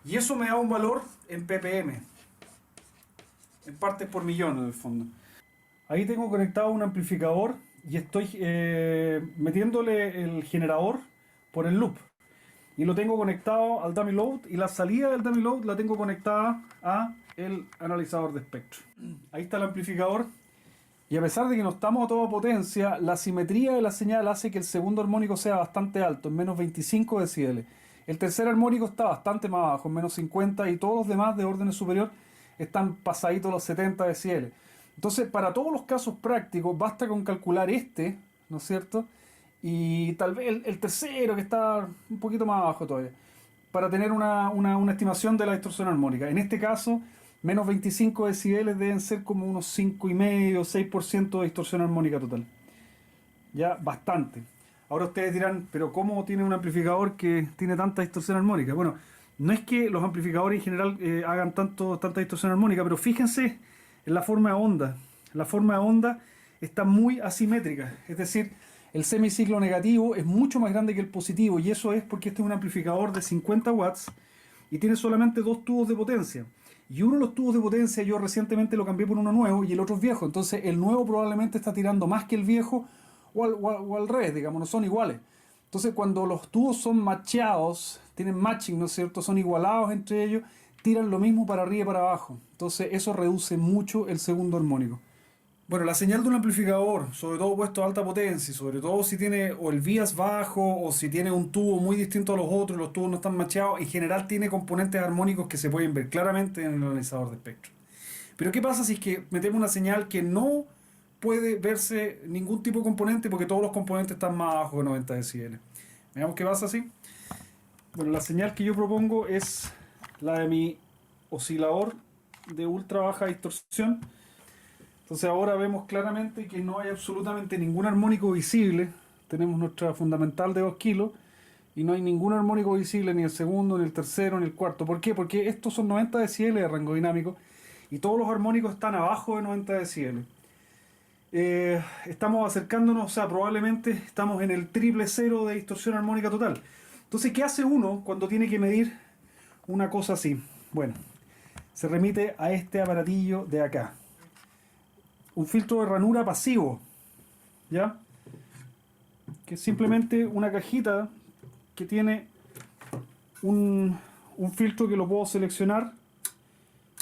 Y eso me da un valor en ppm. En partes por millón en el fondo. Ahí tengo conectado un amplificador y estoy metiéndole el generador por el loop. Y lo tengo conectado al dummy load y la salida del dummy load la tengo conectada a el analizador de espectro. Ahí está el amplificador. Y a pesar de que no estamos a toda potencia, la simetría de la señal hace que el segundo armónico sea bastante alto, en menos 25 decibeles. El tercer armónico está bastante más bajo, en menos 50, y todos los demás de orden superior están pasaditos los 70 decibeles. Entonces, para todos los casos prácticos, basta con calcular este, ¿no es cierto? Y tal vez el tercero, que está un poquito más abajo todavía, para tener una estimación de la distorsión armónica. En este caso, menos 25 decibeles deben ser como unos 5,5, 6% de distorsión armónica total. Ya, bastante. Ahora ustedes dirán, pero ¿cómo tiene un amplificador que tiene tanta distorsión armónica? Bueno, no es que los amplificadores en general hagan tanta distorsión armónica, pero fíjense en la forma de onda. La forma de onda está muy asimétrica. Es decir, el semiciclo negativo es mucho más grande que el positivo, y eso es porque este es un amplificador de 50 watts y tiene solamente 2 tubos de potencia. Y uno de los tubos de potencia yo recientemente lo cambié por uno nuevo y el otro es viejo. Entonces el nuevo probablemente está tirando más que el viejo, o al revés, digamos, no son iguales. Entonces cuando los tubos son matchados, tienen matching, ¿no es cierto? Son igualados entre ellos, tiran lo mismo para arriba y para abajo. Entonces eso reduce mucho el segundo armónico. Bueno, la señal de un amplificador, sobre todo puesto a alta potencia, y sobre todo si tiene o el bias bajo o si tiene un tubo muy distinto a los otros, los tubos no están macheados, en general tiene componentes armónicos que se pueden ver claramente en el analizador de espectro. Pero ¿qué pasa si es que metemos una señal que no puede verse ningún tipo de componente porque todos los componentes están más abajo de 90 decibeles? Veamos qué pasa así. Bueno, la señal que yo propongo es la de mi oscilador de ultra baja distorsión. Entonces ahora vemos claramente que no hay absolutamente ningún armónico visible. Tenemos nuestra fundamental de 2 kilos y no hay ningún armónico visible, ni el segundo, ni el tercero, ni el cuarto. ¿Por qué? Porque estos son 90 decibeles de rango dinámico y todos los armónicos están abajo de 90 decibeles. Estamos acercándonos, o sea, probablemente estamos en el triple cero de distorsión armónica total. Entonces, ¿qué hace uno cuando tiene que medir una cosa así? Bueno, se remite a este aparatillo de acá. Un filtro de ranura pasivo, ¿ya? Que es simplemente una cajita que tiene un filtro que lo puedo seleccionar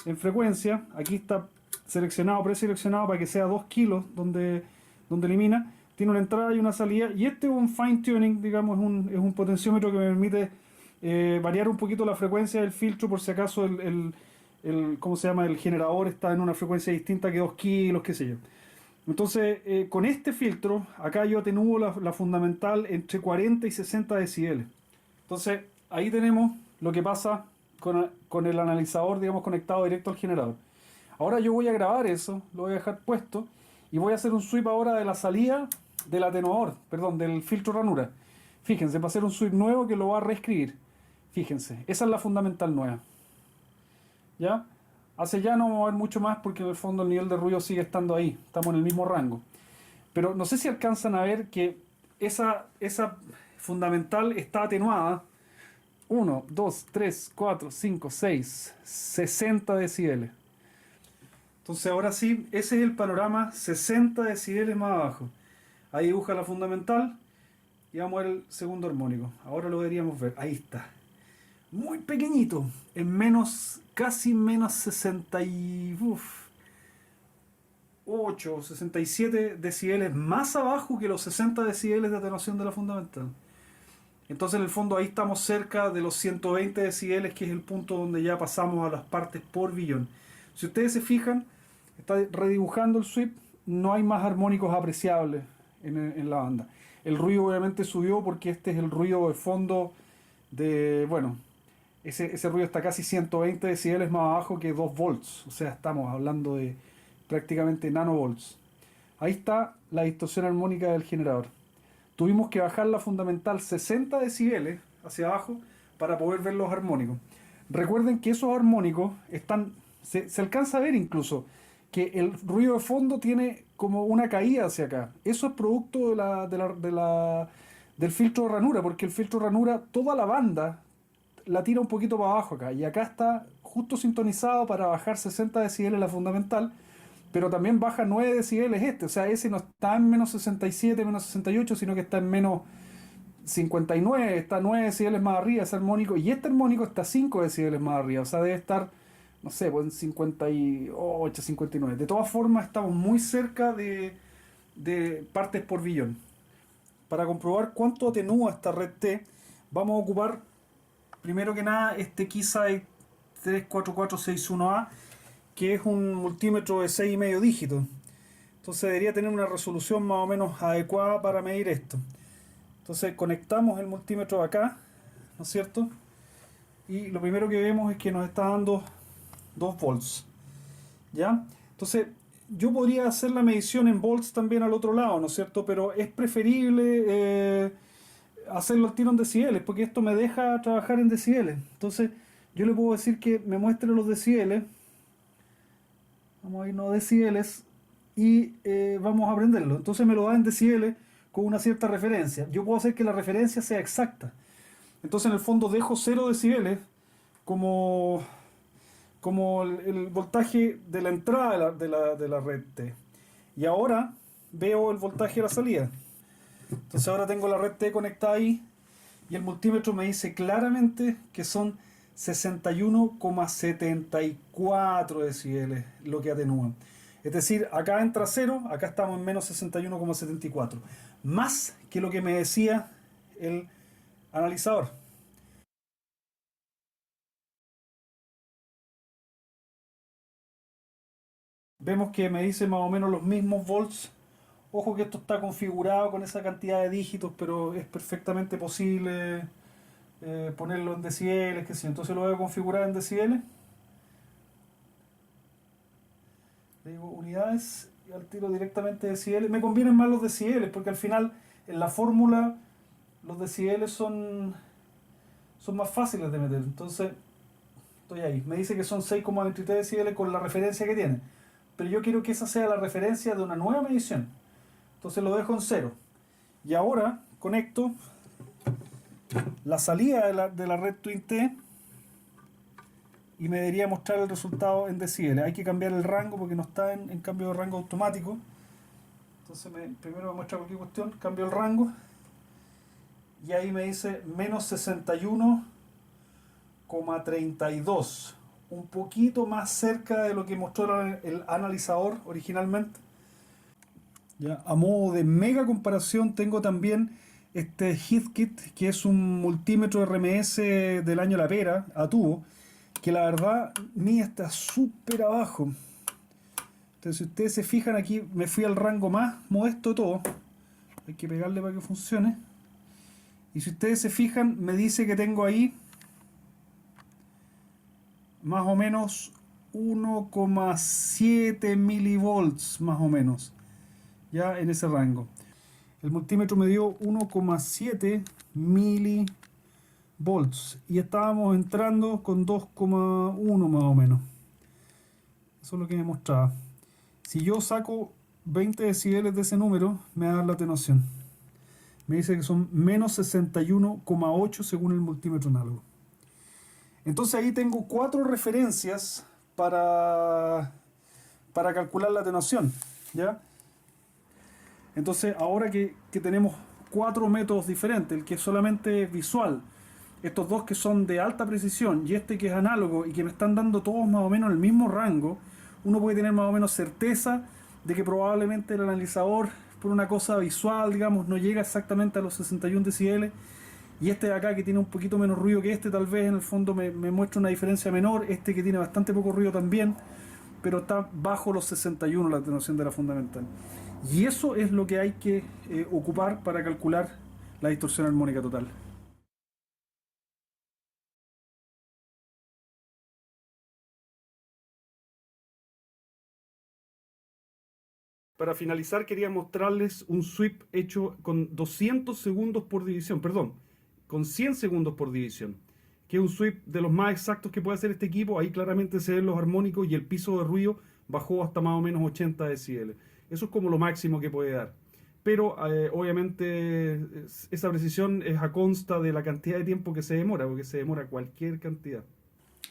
en frecuencia. Aquí está seleccionado, preseleccionado para que sea 2 kilos donde elimina. Tiene una entrada y una salida. Y este es un fine tuning, digamos, es un potenciómetro que me permite variar un poquito la frecuencia del filtro por si acaso ¿cómo se llama? El generador está en una frecuencia distinta que 2 kilos, qué sé yo. Entonces, con este filtro, acá yo atenúo la fundamental entre 40 y 60 decibeles. Entonces, ahí tenemos lo que pasa con el analizador, digamos, conectado directo al generador. Ahora yo voy a grabar eso, lo voy a dejar puesto, y voy a hacer un sweep ahora de la salida del atenuador, perdón, del filtro ranura. Fíjense, va a hacer un sweep nuevo que lo va a reescribir. Fíjense, esa es la fundamental nueva. ¿Ya? Hacia allá no vamos a ver mucho más porque en el fondo el nivel de ruido sigue estando ahí. Estamos en el mismo rango. Pero no sé si alcanzan a ver que esa fundamental está atenuada. 1, 2, 3, 4, 5, 6, 60 decibeles. Entonces ahora sí, ese es el panorama 60 decibeles más abajo. Ahí dibuja la fundamental y vamos a ver el segundo armónico. Ahora lo deberíamos ver. Ahí está. Muy pequeñito. En menos, casi menos 68, 67 decibeles más abajo que los 60 decibeles de atenuación de la fundamental. Entonces en el fondo ahí estamos cerca de los 120 decibeles, que es el punto donde ya pasamos a las partes por billón. Si ustedes se fijan, está redibujando el sweep, no hay más armónicos apreciables en la banda. El ruido obviamente subió porque este es el ruido de fondo de, bueno, ese ruido está casi 120 decibeles más abajo que 2 volts, o sea, estamos hablando de prácticamente nanovolts. Ahí está la distorsión armónica del generador. Tuvimos que bajar la fundamental 60 decibeles hacia abajo para poder ver los armónicos. Recuerden que esos armónicos están, se alcanza a ver incluso que el ruido de fondo tiene como una caída hacia acá. Eso es producto del filtro de ranura, porque el filtro de ranura, toda la banda la tira un poquito para abajo acá, y acá está justo sintonizado para bajar 60 decibeles la fundamental, pero también baja 9 decibeles o sea, ese no está en menos 67, menos 68, sino que está en menos 59, está 9 decibeles más arriba ese armónico, y este armónico está 5 decibeles más arriba, o sea, debe estar, no sé, pues en 58, 59. De todas formas, estamos muy cerca de partes por billón. Para comprobar cuánto atenúa esta red T, vamos a ocupar primero que nada este Keysight 34461A, que es un multímetro de 6,5 dígitos. Entonces debería tener una resolución más o menos adecuada para medir esto. Entonces conectamos el multímetro acá, ¿no es cierto? Y lo primero que vemos es que nos está dando 2 volts. ¿Ya? Entonces yo podría hacer la medición en volts también al otro lado, ¿no es cierto? Pero es preferible hacerlo al tiro en decibeles, porque esto me deja trabajar en decibeles. Entonces yo le puedo decir que me muestre los decibeles. Vamos a irnos a decibeles y vamos a aprenderlo. Entonces me lo da en decibeles con una cierta referencia. Yo puedo hacer que la referencia sea exacta. Entonces en el fondo dejo 0 decibeles como el voltaje de la entrada de la red T. Y ahora veo el voltaje de la salida. Entonces ahora tengo la red T conectada ahí y el multímetro me dice claramente que son 61,74 decibeles lo que atenúan. Es decir, acá entra 0, acá estamos en menos 61,74. Más que lo que me decía el analizador. Vemos que me dice más o menos los mismos volts. Ojo que esto está configurado con esa cantidad de dígitos, pero es perfectamente posible ponerlo en decibeles, que sí. Entonces lo voy a configurar en decibeles. Le digo unidades y al tiro directamente decibeles. Me convienen más los decibeles porque al final en la fórmula los decibeles son más fáciles de meter. Entonces estoy ahí. Me dice que son 6,23 decibeles con la referencia que tiene. Pero yo quiero que esa sea la referencia de una nueva medición. Entonces lo dejo en 0. Y ahora conecto la salida de la red Twin T y me debería mostrar el resultado en decibeles. Hay que cambiar el rango porque no está en cambio de rango automático. Entonces primero me muestra cualquier cuestión, cambio el rango y ahí me dice menos 61,32. Un poquito más cerca de lo que mostró el analizador originalmente. Ya, a modo de mega comparación tengo también este Heathkit, que es un multímetro RMS del año La Pera, a tubo, que la verdad mía está súper abajo. Entonces si ustedes se fijan aquí, me fui al rango más modesto de todo. Hay que pegarle para que funcione. Y si ustedes se fijan, me dice que tengo ahí más o menos 1,7 milivolts más o menos, ya en ese rango. El multímetro me dio 1,7 milivolts y estábamos entrando con 2,1 más o menos. Eso es lo que me mostraba. Si yo saco 20 decibeles de ese número me da la atenuación. Me dice que son menos 61,8 según el multímetro análogo. Entonces ahí tengo cuatro referencias para, para calcular la atenuación. ¿Ya? Entonces ahora que tenemos cuatro métodos diferentes, el que es solamente visual, estos dos que son de alta precisión y este que es análogo y que me están dando todos más o menos el mismo rango, uno puede tener más o menos certeza de que probablemente el analizador, por una cosa visual, digamos, no llega exactamente a los 61 decibeles. Y este de acá que tiene un poquito menos ruido que este, tal vez en el fondo me muestra una diferencia menor. Este que tiene bastante poco ruido también, pero está bajo los 61 la atenuación de la fundamental. Y eso es lo que hay que ocupar para calcular la distorsión armónica total. Para finalizar, quería mostrarles un sweep hecho con 200 segundos por división, perdón, con 100 segundos por división, que es un sweep de los más exactos que puede hacer este equipo. Ahí claramente se ven los armónicos y el piso de ruido bajó hasta más o menos 80 decibeles. Eso es como lo máximo que puede dar. Pero obviamente esa precisión es a consta de la cantidad de tiempo que se demora, porque se demora cualquier cantidad.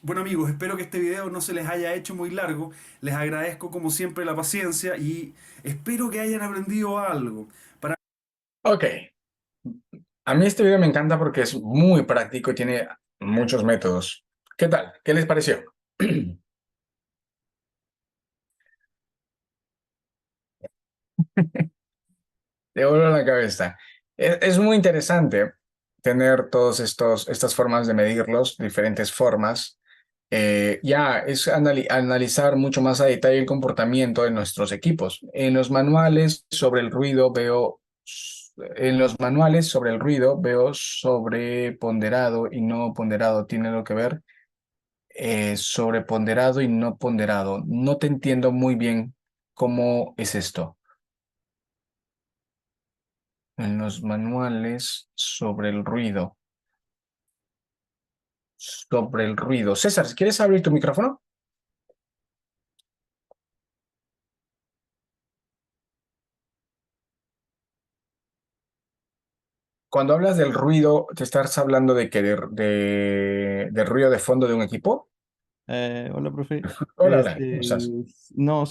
Bueno amigos, espero que este video no se les haya hecho muy largo. Les agradezco como siempre la paciencia y espero que hayan aprendido algo. Ok, a mí este video me encanta porque es muy práctico y tiene muchos métodos. ¿Qué tal? ¿Qué les pareció? De vuelvo a la cabeza. Es muy interesante tener todas estas formas de medirlos, diferentes formas. Ya es analizar mucho más a detalle el comportamiento de nuestros equipos. En los manuales sobre el ruido veo, sobreponderado y no ponderado. ¿Tiene algo que ver? Sobreponderado y no ponderado. No te entiendo muy bien cómo es esto. En los manuales sobre el ruido. Sobre el ruido. César, ¿quieres abrir tu micrófono? Cuando hablas del ruido, ¿te estás hablando de que del ruido de fondo de un equipo? Hola, profe. Hola, hola, ¿cómo estás? No,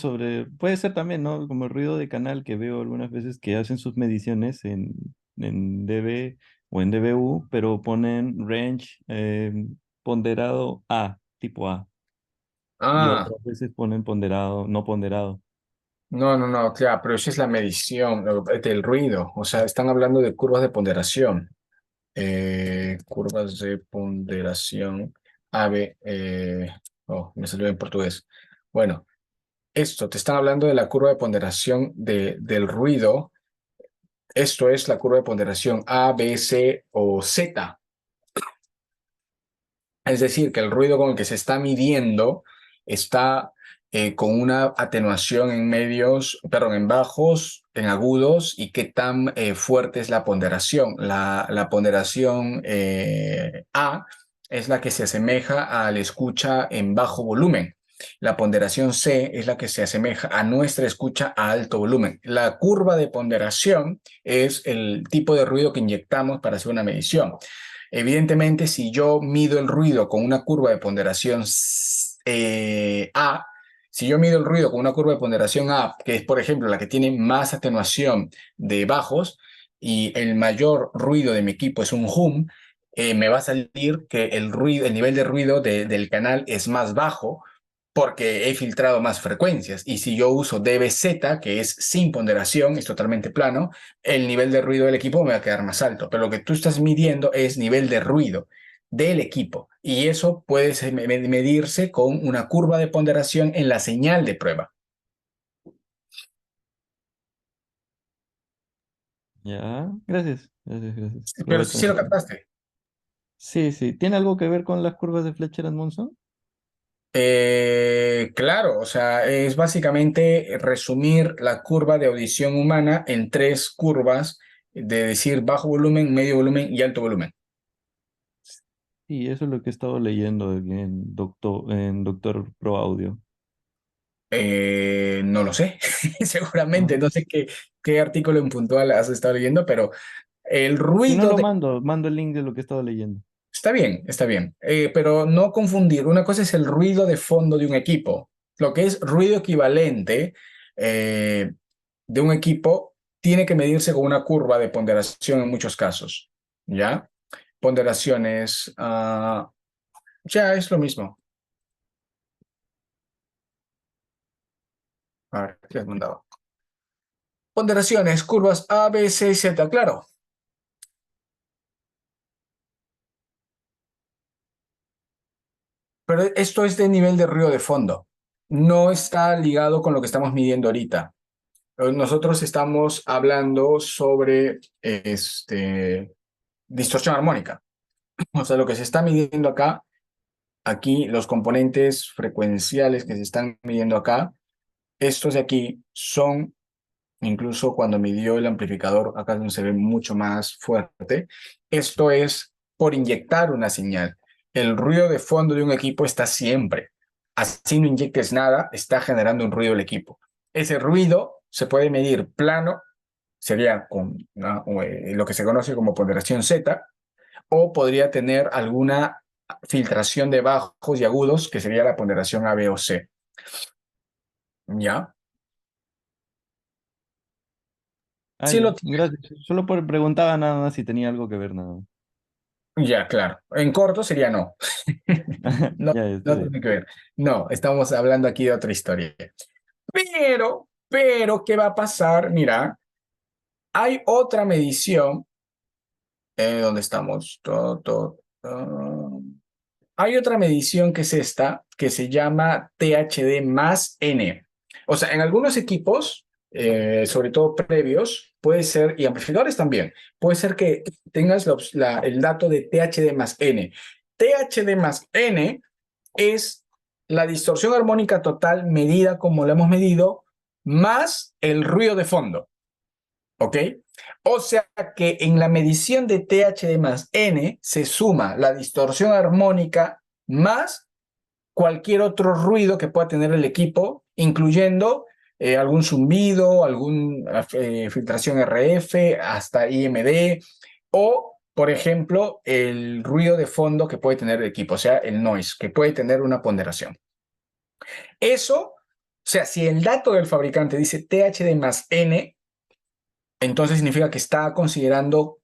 puede ser también, ¿no? Como el ruido de canal que veo algunas veces que hacen sus mediciones en dB o en dBu, pero ponen range ponderado A, tipo A, y Ah, otras veces ponen ponderado, no ponderado. no, claro, pero esa es la medición del ruido. O sea, están hablando de curvas de ponderación. Curvas de ponderación. AB. Oh, me salió en portugués. Bueno, esto, te están hablando de la curva de ponderación del ruido. Esto es la curva de ponderación A, B, C o Z. Es decir, que el ruido con el que se está midiendo está con una atenuación en medios, perdón, en bajos, en agudos, y qué tan fuerte es la ponderación. La ponderación A es la que se asemeja a la escucha en bajo volumen. La ponderación C es la que se asemeja a nuestra escucha a alto volumen. La curva de ponderación es el tipo de ruido que inyectamos para hacer una medición. Evidentemente, si yo mido el ruido con una curva de ponderación A, si yo mido el ruido con una curva de ponderación A, que es, por ejemplo, la que tiene más atenuación de bajos, y el mayor ruido de mi equipo es un hum, me va a salir que el nivel de ruido del canal es más bajo porque he filtrado más frecuencias. Y si yo uso DBZ, que es sin ponderación, es totalmente plano, el nivel de ruido del equipo me va a quedar más alto. Pero lo que tú estás midiendo es nivel de ruido del equipo. Y eso puede medirse con una curva de ponderación en la señal de prueba. Ya, gracias, gracias. Lo Pero voy a sí lo tener. captaste. Sí, sí. ¿Tiene algo que ver con las curvas de Fletcher-Monson? Claro, o sea, es básicamente resumir la curva de audición humana en tres curvas, de decir bajo volumen, medio volumen y alto volumen. Sí, eso es lo que he estado leyendo en Doctor Pro Audio. No lo sé, seguramente, no sé qué artículo en puntual has estado leyendo, pero el Si no ruido lo de... mando el link de lo que he estado leyendo. Está bien, pero no confundir. Una cosa es el ruido de fondo de un equipo. Lo que es ruido equivalente eh, de un equipo tiene que medirse con una curva de ponderación en muchos casos, ¿ya? Ponderaciones, ya es lo mismo. A ver, ¿qué has mandado? Ponderaciones, curvas A, B, C, Z, claro. Pero esto es de nivel de ruido de fondo. No está ligado con lo que estamos midiendo ahorita. Nosotros estamos hablando sobre distorsión armónica. O sea, lo que se está midiendo acá, aquí los componentes frecuenciales que se están midiendo acá, estos de aquí son, incluso cuando midió el amplificador, acá donde se ve mucho más fuerte, esto es por inyectar una señal. El ruido de fondo de un equipo está siempre. Así no inyectes nada, está generando un ruido el equipo. Ese ruido se puede medir plano, sería con lo que se conoce como ponderación Z, o podría tener alguna filtración de bajos y agudos, que sería la ponderación A, B o C. ¿Ya? Ah, Sí ya, lo gracias. Solo preguntaba nada más si tenía algo que ver nada más. Ya, claro. En corto sería no. No, Ya, está no bien. tiene que ver. No, estamos hablando aquí de otra historia. Pero, ¿qué va a pasar? Mira, hay otra medición. ¿Dónde estamos? Hay otra medición que es esta, que se llama THD más N. O sea, en algunos equipos, sobre todo previos, puede ser, y amplificadores también, puede ser que tengas el dato de THD más N. THD más N es la distorsión armónica total medida como la hemos medido, más el ruido de fondo. ¿Ok? O sea que en la medición de THD más N se suma la distorsión armónica más cualquier otro ruido que pueda tener el equipo, incluyendo algún zumbido, alguna filtración RF, hasta IMD, o, por ejemplo, el ruido de fondo que puede tener el equipo, o sea, el noise, que puede tener una ponderación. Eso, o sea, si el dato del fabricante dice THD más N, entonces significa que está considerando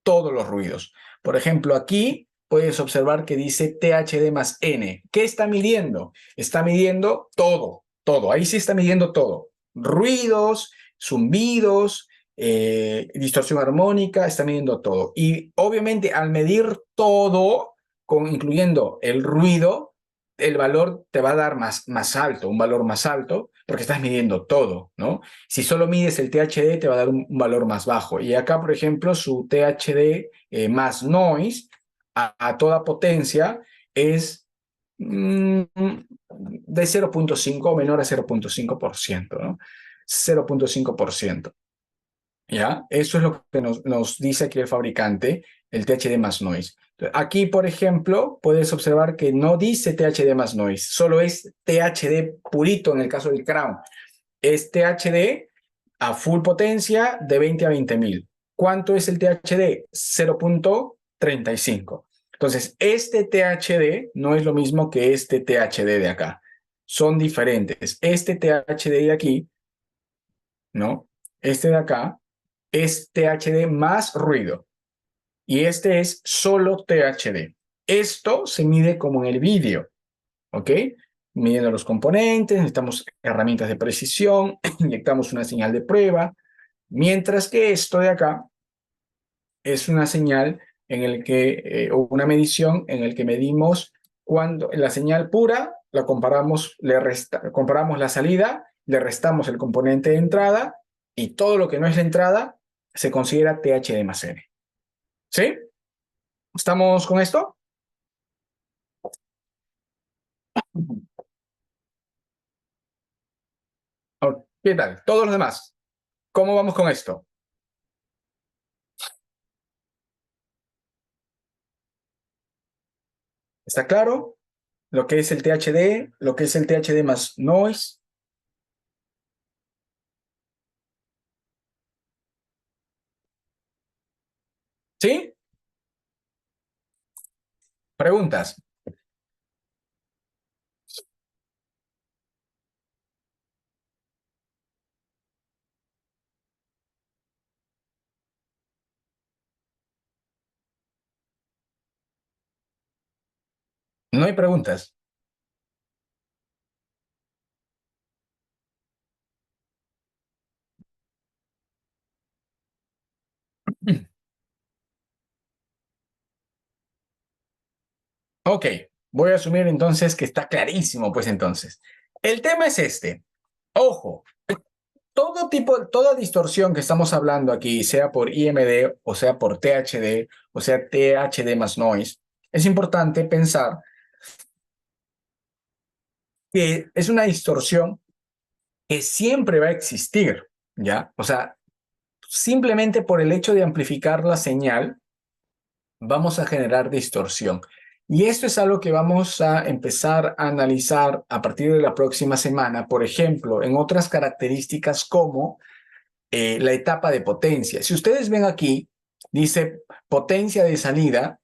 todos los ruidos. Por ejemplo, aquí puedes observar que dice THD más N. ¿Qué está midiendo? Está midiendo todo, todo. Ahí sí está midiendo todo. Ruidos, zumbidos, distorsión armónica, está midiendo todo. Y obviamente al medir todo, incluyendo el ruido, el valor te va a dar más alto, un valor más alto, porque estás midiendo todo, ¿no? Si solo mides el THD, te va a dar un valor más bajo. Y acá, por ejemplo, su THD más noise a toda potencia es de 0.5 o menor a 0.5%, ¿no? 0.5%. ¿Ya? Eso es lo que nos dice aquí el fabricante, el THD más noise. Aquí, por ejemplo, puedes observar que no dice THD más noise, solo es THD purito en el caso del Crown. Es THD a full potencia de 20 a 20.000. ¿Cuánto es el THD? 0.35. Entonces, este THD no es lo mismo que este THD de acá. Son diferentes. Este THD de aquí, ¿no? Este de acá es THD más ruido y este es solo THD. Esto se mide como en el vídeo, ¿ok? Midiendo los componentes, necesitamos herramientas de precisión, inyectamos una señal de prueba, mientras que esto de acá es una señal en el que, o una medición en el que medimos cuando la señal pura la comparamos, comparamos la salida, le restamos el componente de entrada y todo lo que no es la entrada se considera THD más N. ¿Sí? ¿Estamos con esto? ¿Qué tal? Todos los demás. ¿Cómo vamos con esto? ¿Está claro? Lo que es el THD, lo que es el THD más noise. Preguntas. No hay preguntas. Ok, voy a asumir entonces que está clarísimo, pues entonces. El tema es este. Ojo, toda distorsión que estamos hablando aquí, sea por IMD o sea por THD, o sea THD más noise, es importante pensar que es una distorsión que siempre va a existir, ¿ya? O sea, simplemente por el hecho de amplificar la señal, vamos a generar distorsión. Y esto es algo que vamos a empezar a analizar a partir de la próxima semana, por ejemplo, en otras características como la etapa de potencia. Si ustedes ven aquí, dice potencia de salida,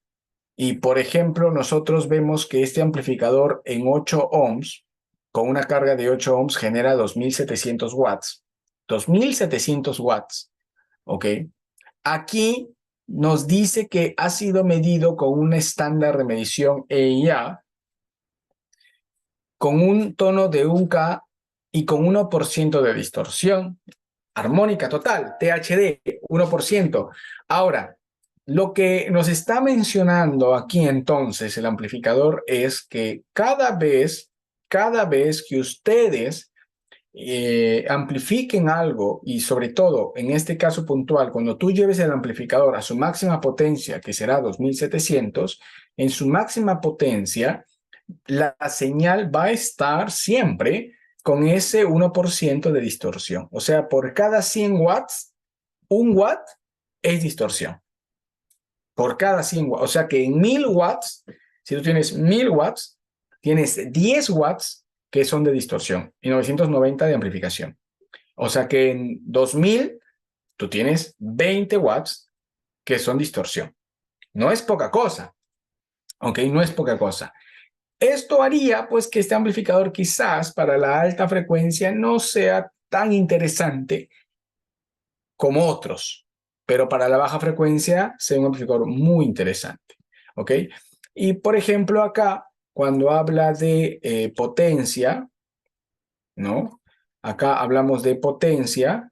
y por ejemplo, nosotros vemos que este amplificador en 8 ohms, con una carga de 8 ohms, genera 2700 watts. 2700 watts, ¿ok? Aquí nos dice que ha sido medido con un estándar de medición EIA, con un tono de 1K y con 1% de distorsión. Armónica total, THD, 1%. Ahora, lo que nos está mencionando aquí entonces el amplificador es que cada vez que ustedes amplifiquen algo y sobre todo en este caso puntual, cuando tú lleves el amplificador a su máxima potencia, que será 2700, en su máxima potencia, la señal va a estar siempre con ese 1% de distorsión. O sea, por cada 100 watts, 1 watt es distorsión. Por cada 100 watts. O sea que en 1000 watts, si tú tienes 1000 watts, tienes 10 watts que son de distorsión y 990 de amplificación. O sea que en 2000 tú tienes 20 watts que son distorsión. No es poca cosa, ¿ok? No es poca cosa. Esto haría pues que este amplificador quizás para la alta frecuencia no sea tan interesante como otros, pero para la baja frecuencia sea un amplificador muy interesante, ¿ok? Y por ejemplo acá, cuando habla de potencia, ¿no? Acá hablamos de potencia,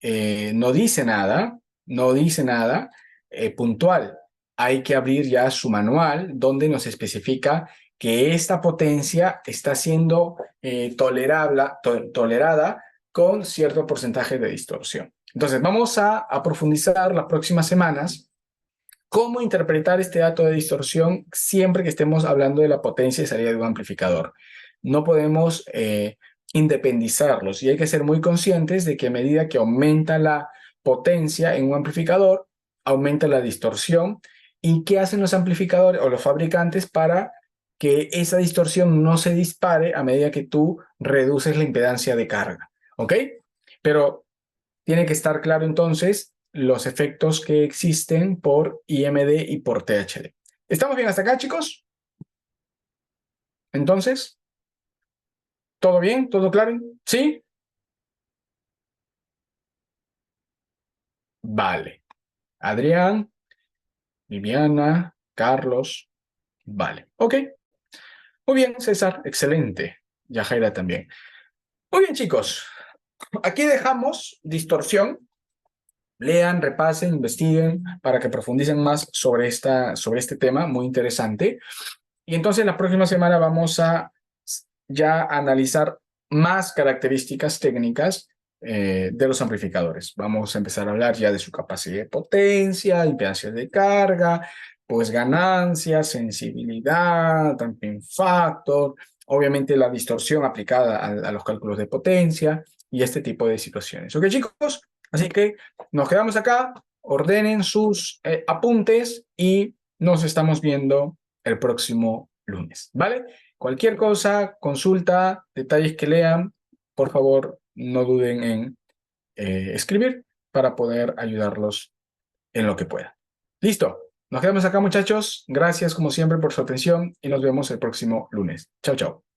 no dice nada, no dice nada puntual. Hay que abrir ya su manual donde nos especifica que esta potencia está siendo tolerada con cierto porcentaje de distorsión. Entonces, vamos a profundizar las próximas semanas cómo interpretar este dato de distorsión siempre que estemos hablando de la potencia de salida de un amplificador. No podemos independizarlos y hay que ser muy conscientes de que a medida que aumenta la potencia en un amplificador, aumenta la distorsión. ¿Y qué hacen los amplificadores o los fabricantes para que esa distorsión no se dispare a medida que tú reduces la impedancia de carga? ¿Ok? Pero tiene que estar claro entonces los efectos que existen por IMD y por THD. ¿Estamos bien hasta acá, chicos? Entonces, ¿todo bien? ¿Todo claro? ¿Sí? Vale. Adrián, Viviana, Carlos. Vale. Ok. Muy bien, César. Excelente. Yajaira también. Muy bien, chicos. Aquí dejamos distorsión. Lean, repasen, investiguen para que profundicen más sobre este tema muy interesante. Y entonces la próxima semana vamos a ya analizar más características técnicas de los amplificadores. Vamos a empezar a hablar ya de su capacidad de potencia, impedancias de carga, pues ganancias, sensibilidad, damping factor, obviamente la distorsión aplicada a los cálculos de potencia y este tipo de situaciones. ¿Ok, chicos? Así que nos quedamos acá, ordenen sus apuntes y nos estamos viendo el próximo lunes, ¿vale? Cualquier cosa, consulta, detalles que lean, por favor, no duden en escribir para poder ayudarlos en lo que pueda. ¿Listo? Nos quedamos acá, muchachos. Gracias, como siempre, por su atención y nos vemos el próximo lunes. Chao, chao.